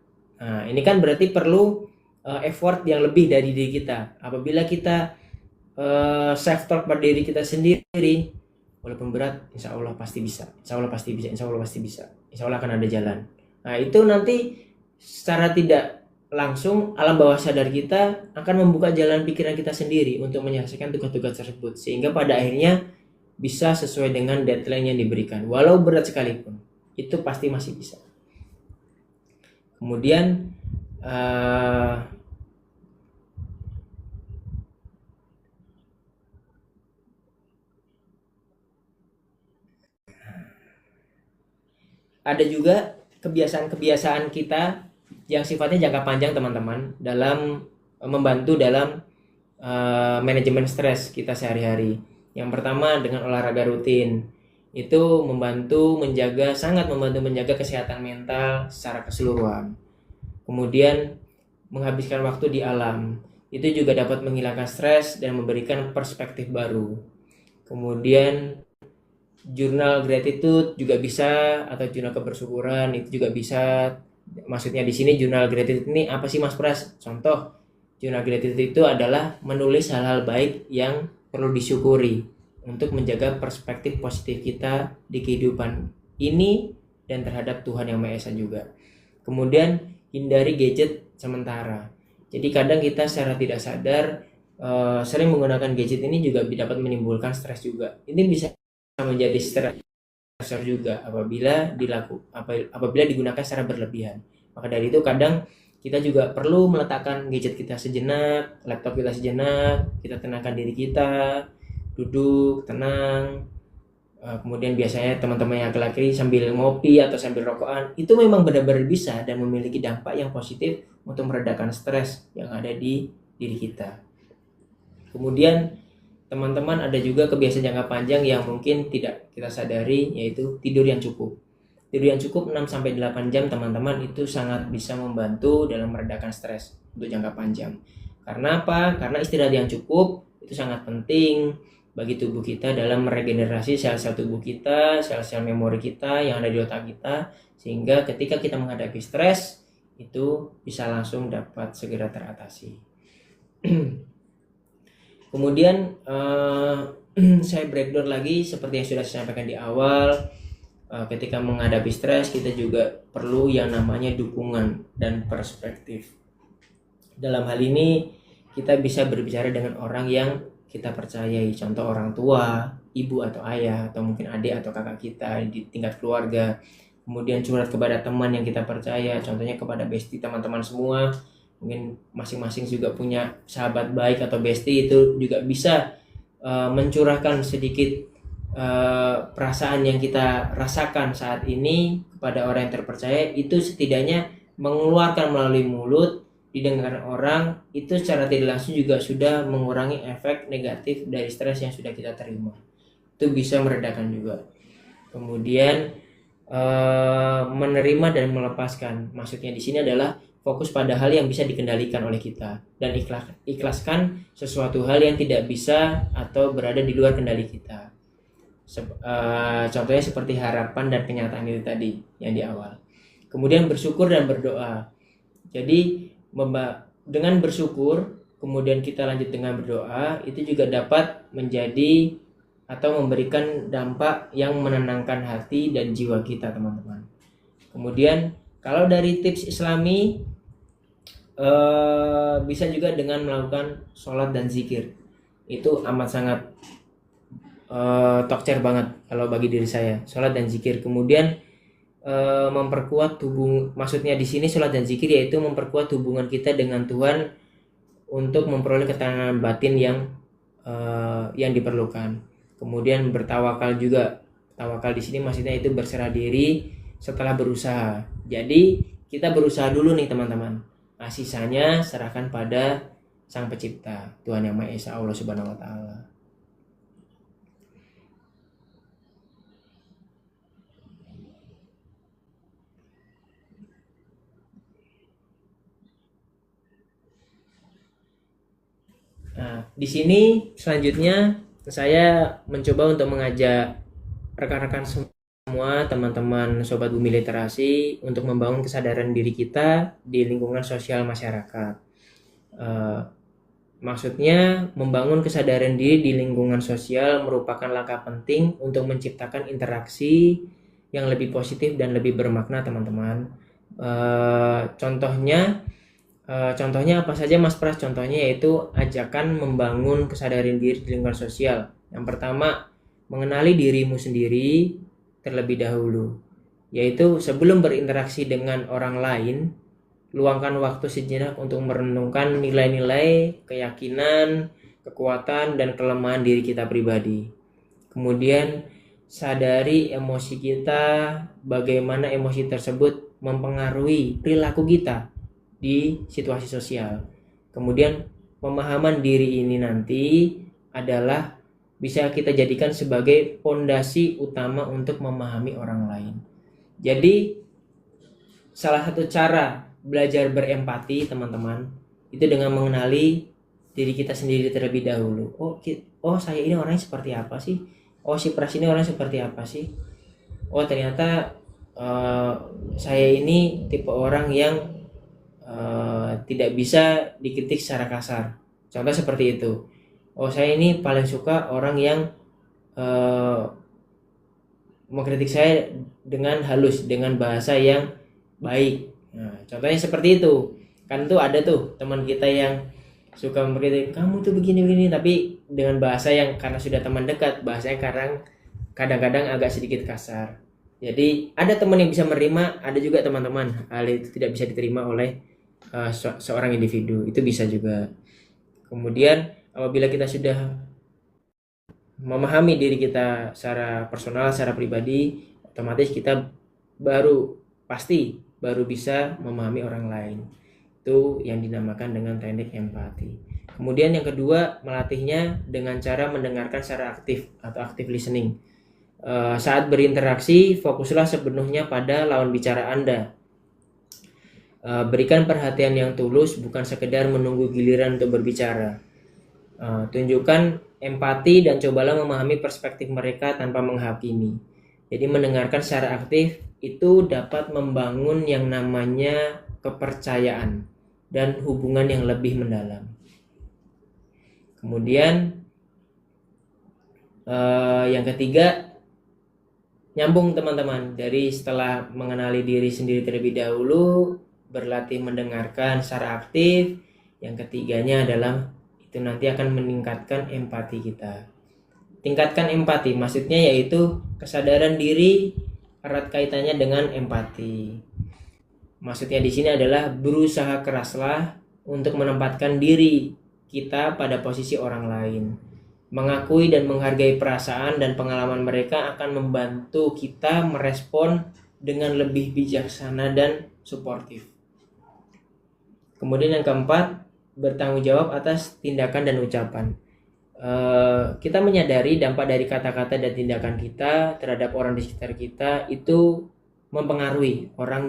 Nah, ini kan berarti perlu effort yang lebih dari diri kita. Apabila kita self talk pada diri kita sendiri, walaupun berat, insya Allah pasti bisa, insya Allah pasti bisa, insya Allah pasti bisa, insya Allah akan ada jalan. Nah, itu nanti secara tidak langsung alam bawah sadar kita akan membuka jalan pikiran kita sendiri untuk menyelesaikan tugas-tugas tersebut, sehingga pada akhirnya bisa sesuai dengan deadline yang diberikan, walau berat sekalipun, itu pasti masih bisa. Kemudian ada juga kebiasaan-kebiasaan kita yang sifatnya jangka panjang teman-teman, dalam membantu dalam manajemen stres kita sehari-hari. Yang pertama dengan olahraga rutin, itu sangat membantu menjaga kesehatan mental secara keseluruhan. Kemudian menghabiskan waktu di alam, itu juga dapat menghilangkan stres dan memberikan perspektif baru. Kemudian jurnal gratitude juga bisa, atau jurnal kebersyukuran itu juga bisa. Maksudnya di sini jurnal gratitude ini apa sih Mas Pras? Contoh, jurnal gratitude itu adalah menulis hal-hal baik yang perlu disyukuri untuk menjaga perspektif positif kita di kehidupan ini dan terhadap Tuhan Yang Maha Esa juga. Kemudian hindari gadget sementara. Jadi kadang kita secara tidak sadar sering menggunakan gadget ini juga dapat menimbulkan stres juga. Ini bisa menjadi stressor juga apabila digunakan secara berlebihan. Maka dari itu kadang kita juga perlu meletakkan gadget kita sejenak, laptop kita sejenak, kita tenangkan diri kita, duduk tenang. Kemudian biasanya teman-teman yang laki-laki sambil ngopi atau sambil rokokan, itu memang benar-benar bisa dan memiliki dampak yang positif untuk meredakan stres yang ada di diri kita. Kemudian teman-teman ada juga kebiasaan jangka panjang yang mungkin tidak kita sadari, yaitu tidur yang cukup. Tidur yang cukup 6-8 jam teman-teman, itu sangat bisa membantu dalam meredakan stres untuk jangka panjang. Karena apa? Karena istirahat yang cukup itu sangat penting bagi tubuh kita dalam meregenerasi sel-sel tubuh kita, sel-sel memori kita yang ada di otak kita, sehingga ketika kita menghadapi stres itu bisa langsung dapat segera teratasi. Kemudian saya breakdown lagi seperti yang sudah saya sampaikan di awal. Ketika menghadapi stres kita juga perlu yang namanya dukungan dan perspektif. Dalam hal ini kita bisa berbicara dengan orang yang kita percayai, contoh orang tua, ibu atau ayah, atau mungkin adik atau kakak kita di tingkat keluarga. Kemudian curhat kepada teman yang kita percaya, contohnya kepada bestie teman-teman semua. Mungkin masing-masing juga punya sahabat baik atau bestie, itu juga bisa mencurahkan sedikit perasaan yang kita rasakan saat ini kepada orang yang terpercaya. Itu setidaknya mengeluarkan melalui mulut, didengar orang, itu secara tidak langsung juga sudah mengurangi efek negatif dari stres yang sudah kita terima. Itu bisa meredakan juga. Kemudian menerima dan melepaskan, maksudnya di sini adalah fokus pada hal yang bisa dikendalikan oleh kita dan ikhlaskan sesuatu hal yang tidak bisa atau berada di luar kendali kita. Contohnya seperti harapan dan kenyataan itu tadi yang di awal. Kemudian bersyukur dan berdoa. Jadi dengan bersyukur kemudian kita lanjut dengan berdoa, itu juga dapat menjadi atau memberikan dampak yang menenangkan hati dan jiwa kita teman-teman. Kemudian kalau dari tips Islami bisa juga dengan melakukan sholat dan zikir. Itu amat sangat tokcer banget kalau bagi diri saya, sholat dan zikir. Kemudian memperkuat maksudnya di sini sholat dan zikir yaitu memperkuat hubungan kita dengan Tuhan untuk memperoleh ketenangan batin yang diperlukan. Kemudian bertawakal juga. Tawakal di sini maksudnya itu berserah diri setelah berusaha. Jadi kita berusaha dulu nih teman-teman. Sisanya serahkan pada Sang Pencipta, Tuhan Yang Maha Esa, Allah Subhanahu wa taala. Nah, di sini selanjutnya saya mencoba untuk mengajak rekan-rekan semua, teman-teman Sobat Bumi Literasi, untuk membangun kesadaran diri kita di lingkungan sosial masyarakat. Maksudnya membangun kesadaran diri di lingkungan sosial merupakan langkah penting untuk menciptakan interaksi yang lebih positif dan lebih bermakna teman-teman. Contohnya apa saja Mas Pras? Contohnya yaitu ajakan membangun kesadaran diri di lingkungan sosial. Yang pertama, mengenali dirimu sendiri terlebih dahulu, yaitu sebelum berinteraksi dengan orang lain, luangkan waktu sejenak untuk merenungkan nilai-nilai, keyakinan, kekuatan, dan kelemahan diri kita pribadi. Kemudian sadari emosi kita, bagaimana emosi tersebut mempengaruhi perilaku kita di situasi sosial. Kemudian pemahaman diri ini nanti adalah bisa kita jadikan sebagai fondasi utama untuk memahami orang lain. Jadi salah satu cara belajar berempati, teman-teman, itu dengan mengenali diri kita sendiri terlebih dahulu. Oh saya ini orangnya seperti apa sih? Oh si Pras ini orangnya seperti apa sih? Oh ternyata saya ini tipe orang yang tidak bisa dikritik secara kasar. Contoh seperti itu. Oh saya ini paling suka orang yang mengkritik saya dengan halus, dengan bahasa yang baik. Nah, contohnya seperti itu. Kan tuh ada tuh teman kita yang suka mengkritik, kamu tuh begini-begini, tapi dengan bahasa yang karena sudah teman dekat, bahasanya kadang-kadang agak sedikit kasar. Jadi ada teman yang bisa menerima, ada juga teman-teman hal itu tidak bisa diterima oleh seorang individu. Itu bisa juga. Kemudian apabila kita sudah memahami diri kita secara personal, secara pribadi, otomatis kita pasti baru bisa memahami orang lain. Itu yang dinamakan dengan teknik empati. Kemudian yang kedua, melatihnya dengan cara mendengarkan secara aktif atau active listening. Saat berinteraksi, fokuslah sepenuhnya pada lawan bicara Anda. Berikan perhatian yang tulus, bukan sekedar menunggu giliran untuk berbicara. Tunjukkan empati dan cobalah memahami perspektif mereka tanpa menghakimi. Jadi mendengarkan secara aktif itu dapat membangun yang namanya kepercayaan dan hubungan yang lebih mendalam. Kemudian yang ketiga, nyambung teman-teman, dari setelah mengenali diri sendiri terlebih dahulu, berlatih mendengarkan secara aktif. Yang ketiganya adalah itu nanti akan meningkatkan empati kita. Tingkatkan empati maksudnya yaitu kesadaran diri erat kaitannya dengan empati. Maksudnya di sini adalah berusaha keraslah untuk menempatkan diri kita pada posisi orang lain. Mengakui dan menghargai perasaan dan pengalaman mereka akan membantu kita merespon dengan lebih bijaksana dan suportif. Kemudian yang keempat, bertanggung jawab atas tindakan dan ucapan. Kita menyadari dampak dari kata-kata dan tindakan kita terhadap orang di sekitar kita itu mempengaruhi orang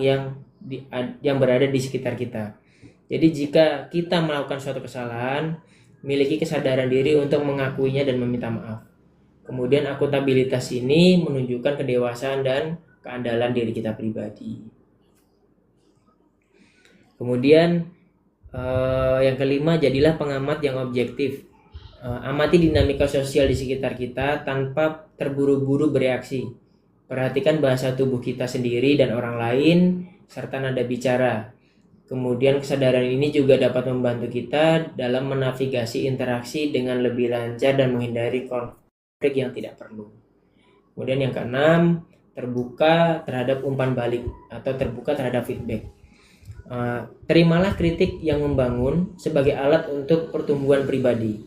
yang berada di sekitar kita. Jadi jika kita melakukan suatu kesalahan, miliki kesadaran diri untuk mengakuinya dan meminta maaf. Kemudian akuntabilitas ini menunjukkan kedewasaan dan keandalan diri kita pribadi. Kemudian yang kelima, jadilah pengamat yang objektif. Amati dinamika sosial di sekitar kita tanpa terburu-buru bereaksi. Perhatikan bahasa tubuh kita sendiri dan orang lain, serta nada bicara. Kemudian kesadaran ini juga dapat membantu kita dalam menavigasi interaksi dengan lebih lancar dan menghindari konflik yang tidak perlu. Kemudian yang keenam, terbuka terhadap umpan balik atau terbuka terhadap feedback. Terimalah kritik yang membangun sebagai alat untuk pertumbuhan pribadi.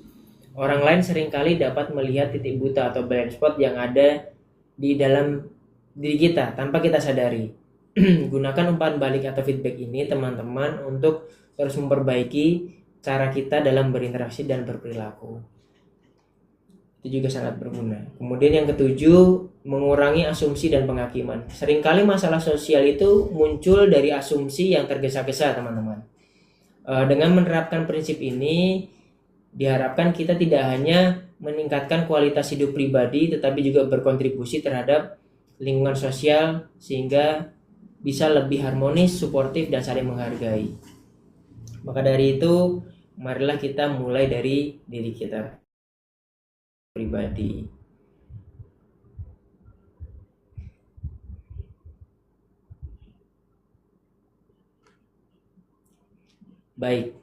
Orang lain seringkali dapat melihat titik buta atau blind spot yang ada di dalam diri kita tanpa kita sadari. Gunakan umpan balik atau feedback ini teman-teman untuk terus memperbaiki cara kita dalam berinteraksi dan berperilaku. Itu juga sangat berguna. Kemudian yang ketujuh, mengurangi asumsi dan penghakiman. Seringkali masalah sosial itu muncul dari asumsi yang tergesa-gesa, teman-teman. Dengan menerapkan prinsip ini, diharapkan kita tidak hanya meningkatkan kualitas hidup pribadi, tetapi juga berkontribusi terhadap lingkungan sosial sehingga bisa lebih harmonis, suportif, dan saling menghargai. Maka dari itu, marilah kita mulai dari diri kita pribadi. Baik.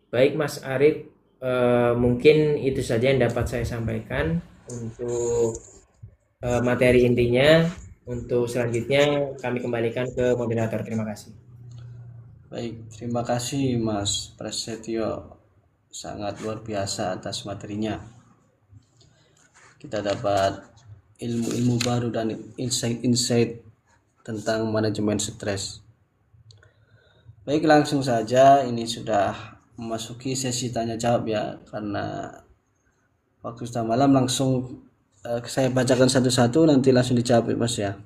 Baik Mas Arif, mungkin itu saja yang dapat saya sampaikan untuk materi intinya. Untuk selanjutnya kami kembalikan ke moderator. Terima kasih. Baik, terima kasih Mas Prasetyo. Sangat luar biasa atas materinya. Kita dapat ilmu-ilmu baru dan insight-insight tentang manajemen stres. Baik, langsung saja ini sudah memasuki sesi tanya jawab ya, karena waktu sudah malam. Langsung saya bacakan satu-satu, nanti langsung dijawab Mas ya.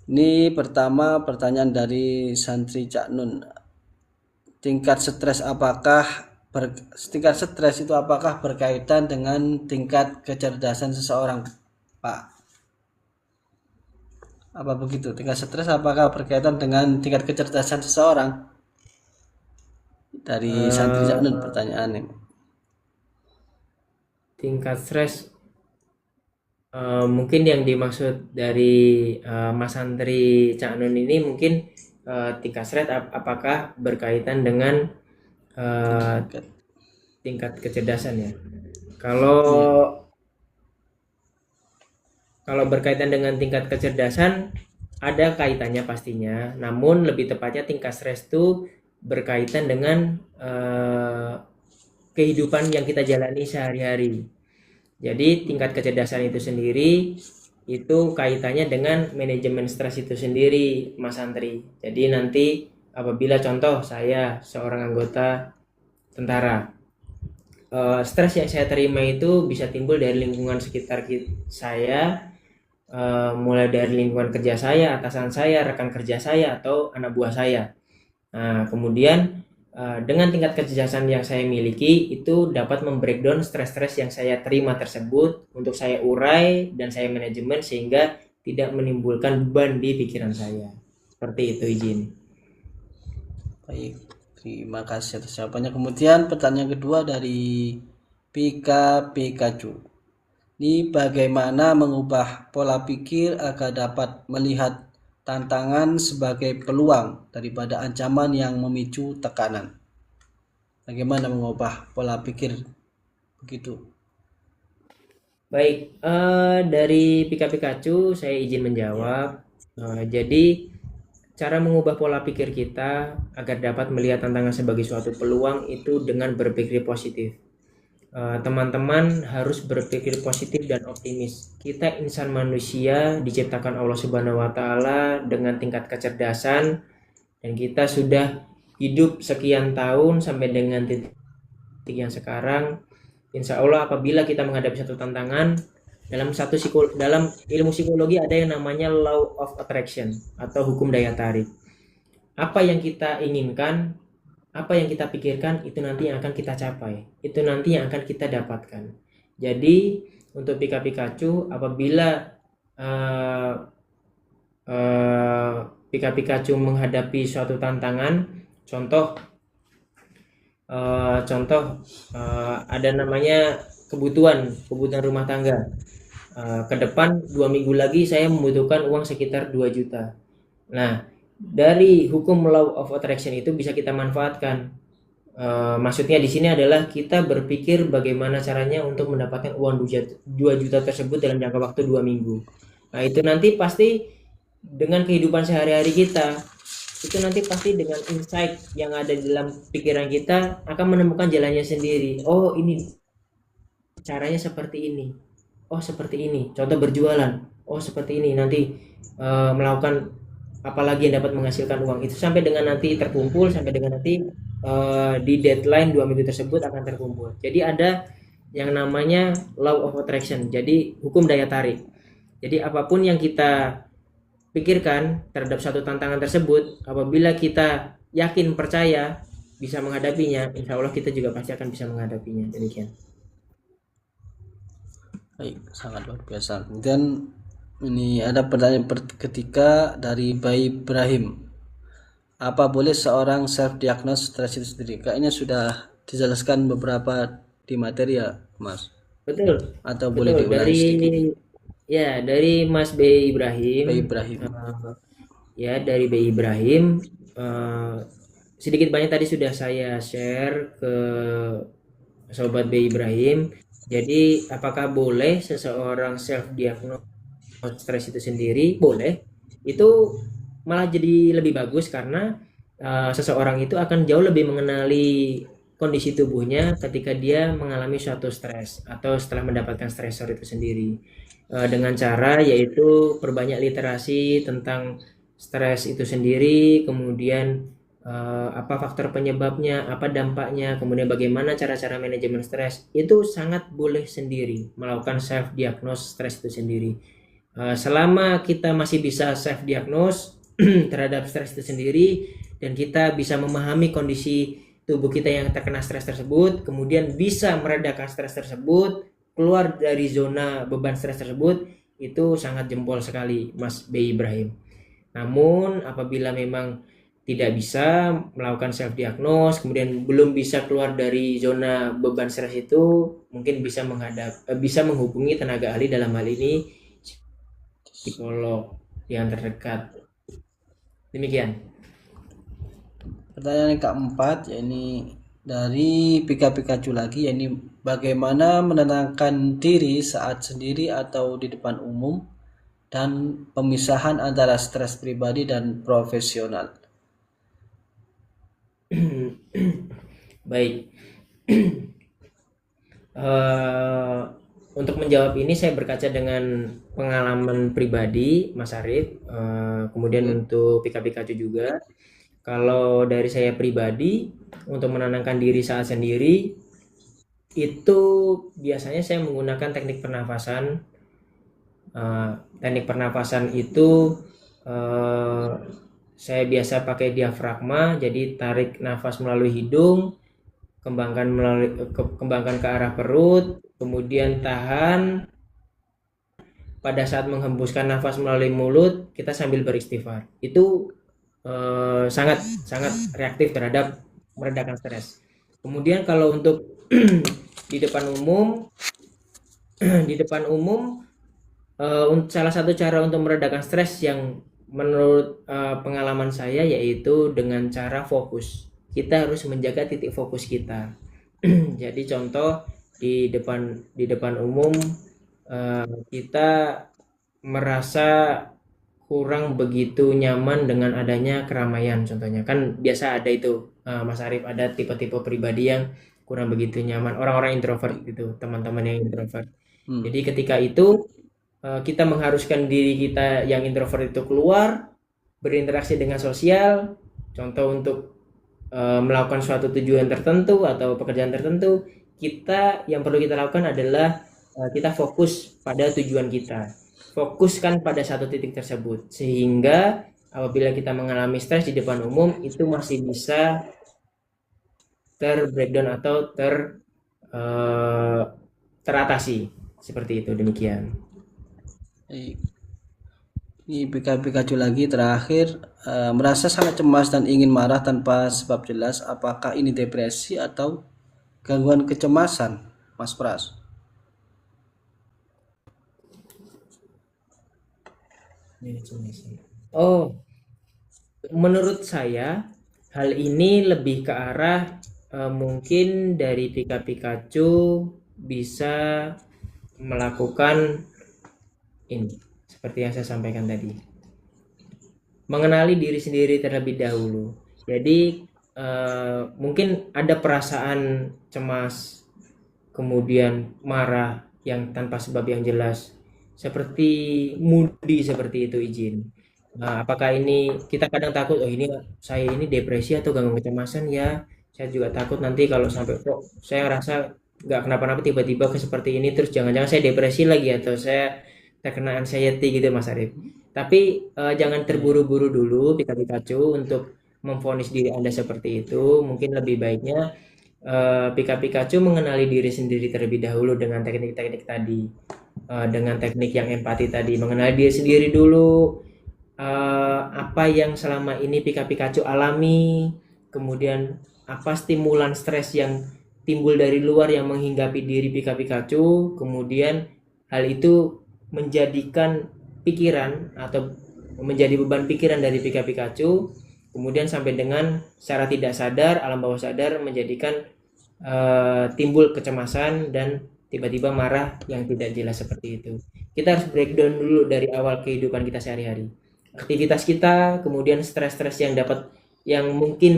Ini pertama pertanyaan dari santri Cak Nun. Tingkat stres itu apakah berkaitan dengan tingkat kecerdasan seseorang, Pak? Apa begitu? Tingkat stres apakah berkaitan dengan tingkat kecerdasan seseorang? Dari santri Cak Nun pertanyaan ini. Tingkat stres mungkin yang dimaksud dari Mas Santri Cak Nun ini mungkin tingkat stres apakah berkaitan dengan tingkat kecerdasan ya. Kalau berkaitan dengan tingkat kecerdasan ada kaitannya pastinya, namun lebih tepatnya tingkat stres itu berkaitan dengan kehidupan yang kita jalani sehari-hari. Jadi tingkat kecerdasan itu sendiri itu kaitannya dengan manajemen stres itu sendiri, Mas Santri. Jadi nanti apabila contoh saya seorang anggota tentara, stres yang saya terima itu bisa timbul dari lingkungan sekitar saya, mulai dari lingkungan kerja saya, atasan saya, rekan kerja saya, atau anak buah saya. Nah, kemudian dengan tingkat kecerdasan yang saya miliki itu dapat membreakdown stres-stres yang saya terima tersebut untuk saya urai dan saya manajemen sehingga tidak menimbulkan beban di pikiran saya. Seperti itu, izin. Baik, terima kasih atas jawabannya. Kemudian pertanyaan kedua dari Pika Pikachu. Ini bagaimana mengubah pola pikir agar dapat melihat tantangan sebagai peluang daripada ancaman yang memicu tekanan? Bagaimana mengubah pola pikir begitu? Baik, dari Pika Pikachu saya izin menjawab. Jadi cara mengubah pola pikir kita agar dapat melihat tantangan sebagai suatu peluang itu dengan berpikir positif. Teman-teman harus berpikir positif dan optimis. Kita insan manusia diciptakan Allah Subhanahu wa taala dengan tingkat kecerdasan dan kita sudah hidup sekian tahun sampai dengan titik yang sekarang. Insya Allah apabila kita menghadapi satu tantangan, dalam ilmu psikologi ada yang namanya law of attraction atau hukum daya tarik. Apa yang kita inginkan, apa yang kita pikirkan, itu nanti yang akan kita capai, itu nanti yang akan kita dapatkan. Jadi untuk Pika Pikachu, apabila Pika Pikachu menghadapi suatu tantangan, contoh ada namanya kebutuhan rumah tangga. Ke depan 2 minggu lagi saya membutuhkan uang sekitar 2 juta. Nah, dari hukum law of attraction itu bisa kita manfaatkan. Maksudnya di sini adalah kita berpikir bagaimana caranya untuk mendapatkan uang 2 juta tersebut dalam jangka waktu 2 minggu. Nah, itu nanti pasti dengan kehidupan sehari-hari kita, itu nanti pasti dengan insight yang ada di dalam pikiran kita akan menemukan jalannya sendiri. Oh, ini caranya seperti ini. Oh, seperti ini. Contoh berjualan. Oh, seperti ini. Nanti melakukan apalagi yang dapat menghasilkan uang itu sampai dengan nanti terkumpul, sampai dengan nanti di deadline 2 minggu tersebut akan terkumpul. Jadi ada yang namanya law of attraction. Jadi hukum daya tarik. Jadi apapun yang kita pikirkan terhadap satu tantangan tersebut, apabila kita yakin, percaya bisa menghadapinya, insya Allah kita juga pasti akan bisa menghadapinya. Demikian. Baik, sangat luar biasa. Kemudian ini ada pertanyaan ketiga dari Bayi Ibrahim. Apa boleh seorang self diagnose stres itu sendiri? Kayaknya sudah dijelaskan beberapa di materi ya, Mas. Betul. Atau Betul. boleh diulangi sedikit? Ya, dari Mas B. Ibrahim. Bayi Ibrahim. Dari B. Ibrahim. Sedikit banyak tadi sudah saya share ke Sobat B. Ibrahim. Jadi, apakah boleh seseorang self-diagnose stres itu sendiri boleh, itu malah jadi lebih bagus karena seseorang itu akan jauh lebih mengenali kondisi tubuhnya ketika dia mengalami suatu stres atau setelah mendapatkan stresor itu sendiri. Dengan cara yaitu perbanyak literasi tentang stres itu sendiri, kemudian apa faktor penyebabnya, apa dampaknya, kemudian bagaimana cara-cara manajemen stres, itu sangat boleh sendiri melakukan self diagnose stres itu sendiri. Selama kita masih bisa self diagnose terhadap stres itu sendiri dan kita bisa memahami kondisi tubuh kita yang terkena stres tersebut, kemudian bisa meredakan stres tersebut, keluar dari zona beban stres tersebut, itu sangat jempol sekali Mas B. Ibrahim. Namun apabila memang tidak bisa melakukan self diagnose, kemudian belum bisa keluar dari zona beban stres itu, mungkin bisa bisa menghubungi tenaga ahli, dalam hal ini psikolog yang terdekat. Demikian. Pertanyaan yang keempat, yakni dari Pika Pikachu lagi, yakni bagaimana menenangkan diri saat sendiri atau di depan umum dan pemisahan antara stres pribadi dan profesional. Baik. Untuk menjawab ini saya berkaca dengan pengalaman pribadi Mas Arif, kemudian untuk Pika Pikachu juga. Kalau dari saya pribadi, untuk menenangkan diri saat sendiri, itu biasanya saya menggunakan teknik pernafasan. Teknik pernafasan itu saya biasa pakai diafragma, jadi tarik nafas melalui hidung, kembangkan ke arah perut, kemudian tahan. Pada saat menghembuskan nafas melalui mulut, kita sambil beristighfar. Itu sangat reaktif terhadap meredakan stres. Kemudian kalau untuk di depan umum salah satu cara untuk meredakan stres yang menurut pengalaman saya yaitu dengan cara fokus. Kita harus menjaga titik fokus kita. Jadi contoh di depan umum kita merasa kurang begitu nyaman dengan adanya keramaian, contohnya kan biasa ada itu Mas Arif, ada tipe-tipe pribadi yang kurang begitu nyaman, orang-orang introvert gitu, teman-teman yang introvert. Jadi ketika itu kita mengharuskan diri kita yang introvert itu keluar, berinteraksi dengan sosial, contoh untuk melakukan suatu tujuan tertentu atau pekerjaan tertentu. Yang perlu kita lakukan adalah kita fokus pada tujuan kita, fokuskan pada satu titik tersebut, sehingga apabila kita mengalami stres di depan umum itu masih bisa terbreakdown atau teratasi seperti itu. Demikian. Ini Pika Pikachu lagi terakhir, merasa sangat cemas dan ingin marah tanpa sebab jelas. Apakah ini depresi atau gangguan kecemasan, Mas Pras? Oh, menurut saya hal ini lebih ke arah mungkin dari Pika Pikachu bisa melakukan ini seperti yang saya sampaikan tadi, mengenali diri sendiri terlebih dahulu. Jadi mungkin ada perasaan cemas, kemudian marah yang tanpa sebab yang jelas, seperti moody seperti itu, izin. Nah, apakah ini kita kadang takut, oh ini saya ini depresi atau gangguan kecemasan ya? Saya juga takut nanti kalau sampai kok saya rasa nggak kenapa-napa tiba-tiba ke seperti ini, terus jangan-jangan saya depresi lagi atau saya terkena anxiety gitu Mas Arif. Tapi jangan terburu-buru dulu Pika Pikachu untuk memvonis diri Anda seperti itu. Mungkin lebih baiknya Pika Pikachu mengenali diri sendiri terlebih dahulu dengan teknik-teknik tadi, dengan teknik yang empati tadi, mengenali diri sendiri dulu, apa yang selama ini Pika Pikachu alami, kemudian apa stimulan stres yang timbul dari luar yang menghinggapi diri Pika Pikachu, kemudian hal itu menjadikan pikiran atau menjadi beban pikiran dari Pika Pikachu, kemudian sampai dengan secara tidak sadar, alam bawah sadar menjadikan timbul kecemasan dan tiba-tiba marah yang tidak jelas seperti itu. Kita harus breakdown dulu dari awal kehidupan kita sehari-hari. Aktivitas kita, kemudian stres-stres yang mungkin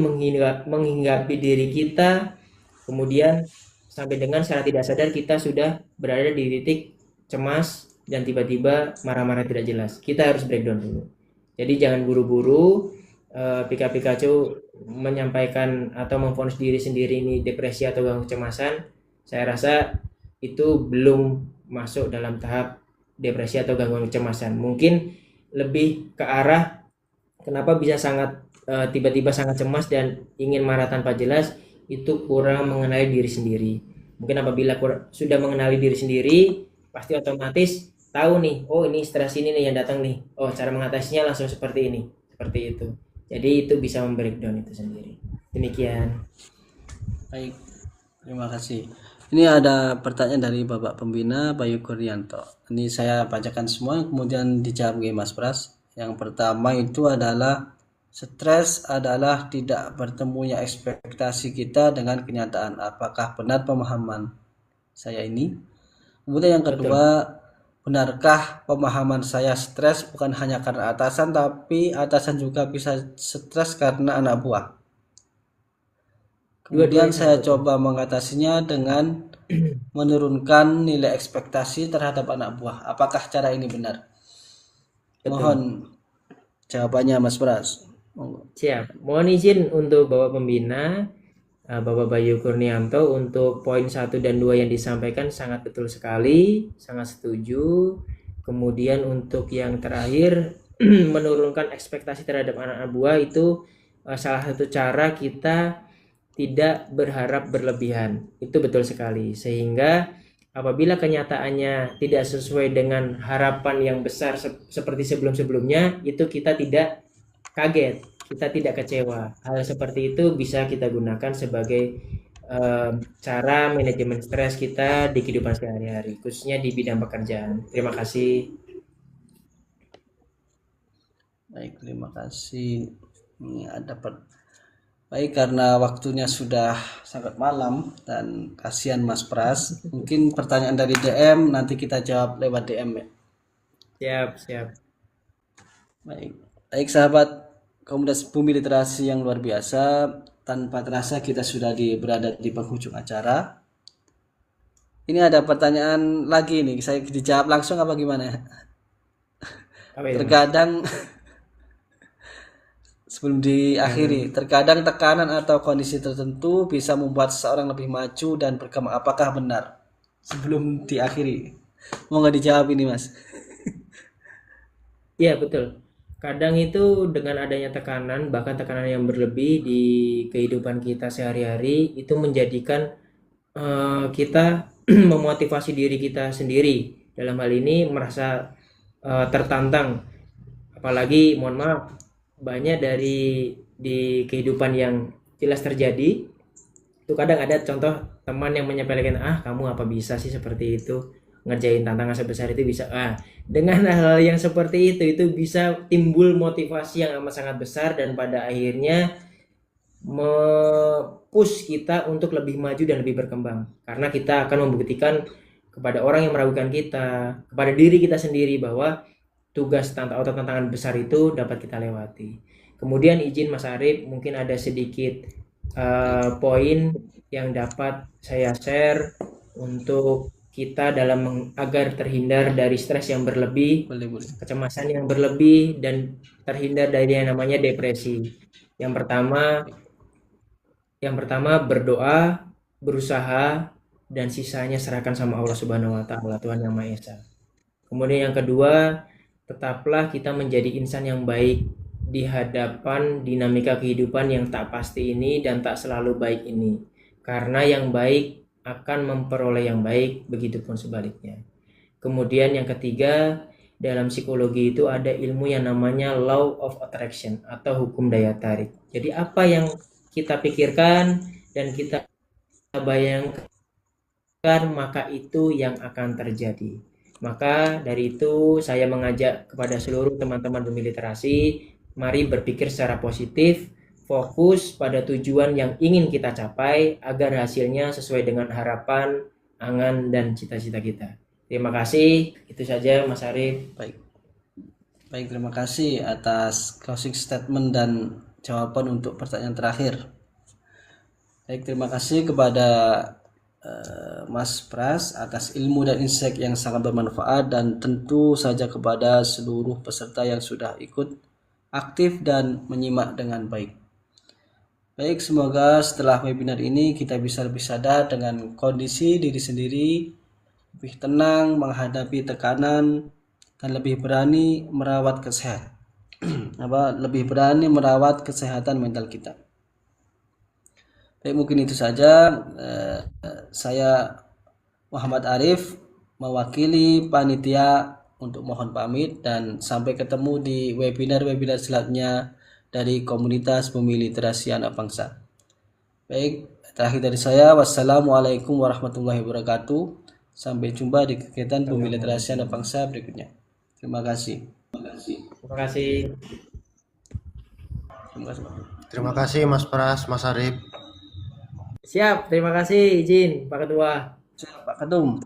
menghinggapi diri kita, kemudian sampai dengan secara tidak sadar kita sudah berada di titik cemas dan tiba-tiba marah-marah tidak jelas. Kita harus breakdown dulu. Jadi jangan buru-buru Pikachu menyampaikan atau memvonis diri sendiri ini depresi atau gangguan kecemasan. Saya rasa itu belum masuk dalam tahap depresi atau gangguan kecemasan. Mungkin lebih ke arah kenapa bisa tiba-tiba sangat cemas dan ingin marah tanpa jelas, itu kurang mengenali diri sendiri. Mungkin apabila sudah mengenali diri sendiri, pasti otomatis tahu nih, oh ini stres ini nih yang datang nih, oh cara mengatasinya langsung seperti ini, seperti itu. Jadi itu bisa membreakdown itu sendiri. Demikian. Baik, terima kasih. Ini ada pertanyaan dari Bapak Pembina Bayu Kurnianto. Ini saya bacakan semua, kemudian dijawab oleh Mas Pras. Yang pertama itu adalah stres adalah tidak bertemunya ekspektasi kita dengan kenyataan. Apakah benar pemahaman saya ini? Kemudian yang kedua, benarkah pemahaman saya stres bukan hanya karena atasan, tapi atasan juga bisa stres karena anak buah? Kemudian saya coba mengatasinya dengan menurunkan nilai ekspektasi terhadap anak buah. Apakah cara ini benar? Mohon jawabannya Mas Pras. Siap. Mohon izin untuk Bapak Pembina, Bapak Bayu Kurnianto, untuk poin 1 dan 2 yang disampaikan sangat betul sekali, sangat setuju. Kemudian untuk yang terakhir, menurunkan ekspektasi terhadap anak buah itu salah satu cara kita tidak berharap berlebihan. Itu betul sekali. Sehingga apabila kenyataannya tidak sesuai dengan harapan yang besar seperti sebelum-sebelumnya, itu kita tidak kaget, kita tidak kecewa. Hal seperti itu bisa kita gunakan sebagai cara manajemen stres kita di kehidupan sehari-hari, khususnya di bidang pekerjaan. Terima kasih. Baik, terima kasih. Ini ada baik, karena waktunya sudah sangat malam dan kasihan Mas Pras. Mungkin pertanyaan dari DM nanti kita jawab lewat DM ya. Siap. Baik sahabat Komunitas Bumi Literasi yang luar biasa, tanpa terasa kita sudah berada di penghujung acara. Ini ada pertanyaan lagi nih, saya dijawab langsung apa gimana? Terkadang sebelum diakhiri, terkadang tekanan atau kondisi tertentu bisa membuat seseorang lebih maju dan berkembang. Apakah benar? Sebelum diakhiri, mau nggak dijawab ini Mas? Iya betul. Kadang itu dengan adanya tekanan, bahkan tekanan yang berlebih di kehidupan kita sehari-hari, itu menjadikan kita memotivasi diri kita sendiri. Dalam hal ini merasa tertantang. Apalagi, mohon maaf, banyak di kehidupan yang jelas terjadi, itu kadang ada contoh teman yang menyepelekan, kamu apa bisa sih seperti itu, ngerjain tantangan sebesar itu bisa. Dengan hal yang seperti itu bisa timbul motivasi yang amat sangat besar dan pada akhirnya push kita untuk lebih maju dan lebih berkembang, karena kita akan membuktikan kepada orang yang meragukan kita, kepada diri kita sendiri, bahwa tugas atau tantangan besar itu dapat kita lewati. Kemudian izin Mas Arif, mungkin ada sedikit poin yang dapat saya share untuk kita agar terhindar dari stres yang berlebih, kecemasan yang berlebih, dan terhindar dari yang namanya depresi. Yang pertama berdoa, berusaha, dan sisanya serahkan sama Allah Subhanahu wa Ta'ala, Tuhan Yang Maha Esa. Kemudian yang kedua, tetaplah kita menjadi insan yang baik di hadapan dinamika kehidupan yang tak pasti ini dan tak selalu baik ini. Karena yang baik akan memperoleh yang baik, begitupun sebaliknya. Kemudian yang ketiga, dalam psikologi itu ada ilmu yang namanya law of attraction atau hukum daya tarik. Jadi apa yang kita pikirkan dan kita bayangkan, maka itu yang akan terjadi. Maka dari itu saya mengajak kepada seluruh teman-teman Bumi Literasi, mari berpikir secara positif, fokus pada tujuan yang ingin kita capai agar hasilnya sesuai dengan harapan, angan dan cita-cita kita. Terima kasih. Itu saja Mas Arif. Baik. Baik, terima kasih atas closing statement dan jawaban untuk pertanyaan terakhir. Baik, terima kasih kepada Mas Pras atas ilmu dan insight yang sangat bermanfaat, dan tentu saja kepada seluruh peserta yang sudah ikut aktif dan menyimak dengan baik. Baik, semoga setelah webinar ini kita bisa lebih sadar dengan kondisi diri sendiri, lebih tenang menghadapi tekanan, dan lebih berani merawat kesehatan mental kita. Baik, mungkin itu saja. Saya Muhammad Arif mewakili panitia untuk mohon pamit, dan sampai ketemu di webinar-webinar selanjutnya dari komunitas pemilih literasi anak bangsa. Baik, terakhir dari saya, wassalamualaikum warahmatullahi wabarakatuh. Sampai jumpa di kegiatan pemilih literasi anak bangsa berikutnya. Terima kasih. Terima kasih. Terima kasih Mas Pras, Mas Arif. Siap, terima kasih. Izin Pak Ketua. Pak Ketum.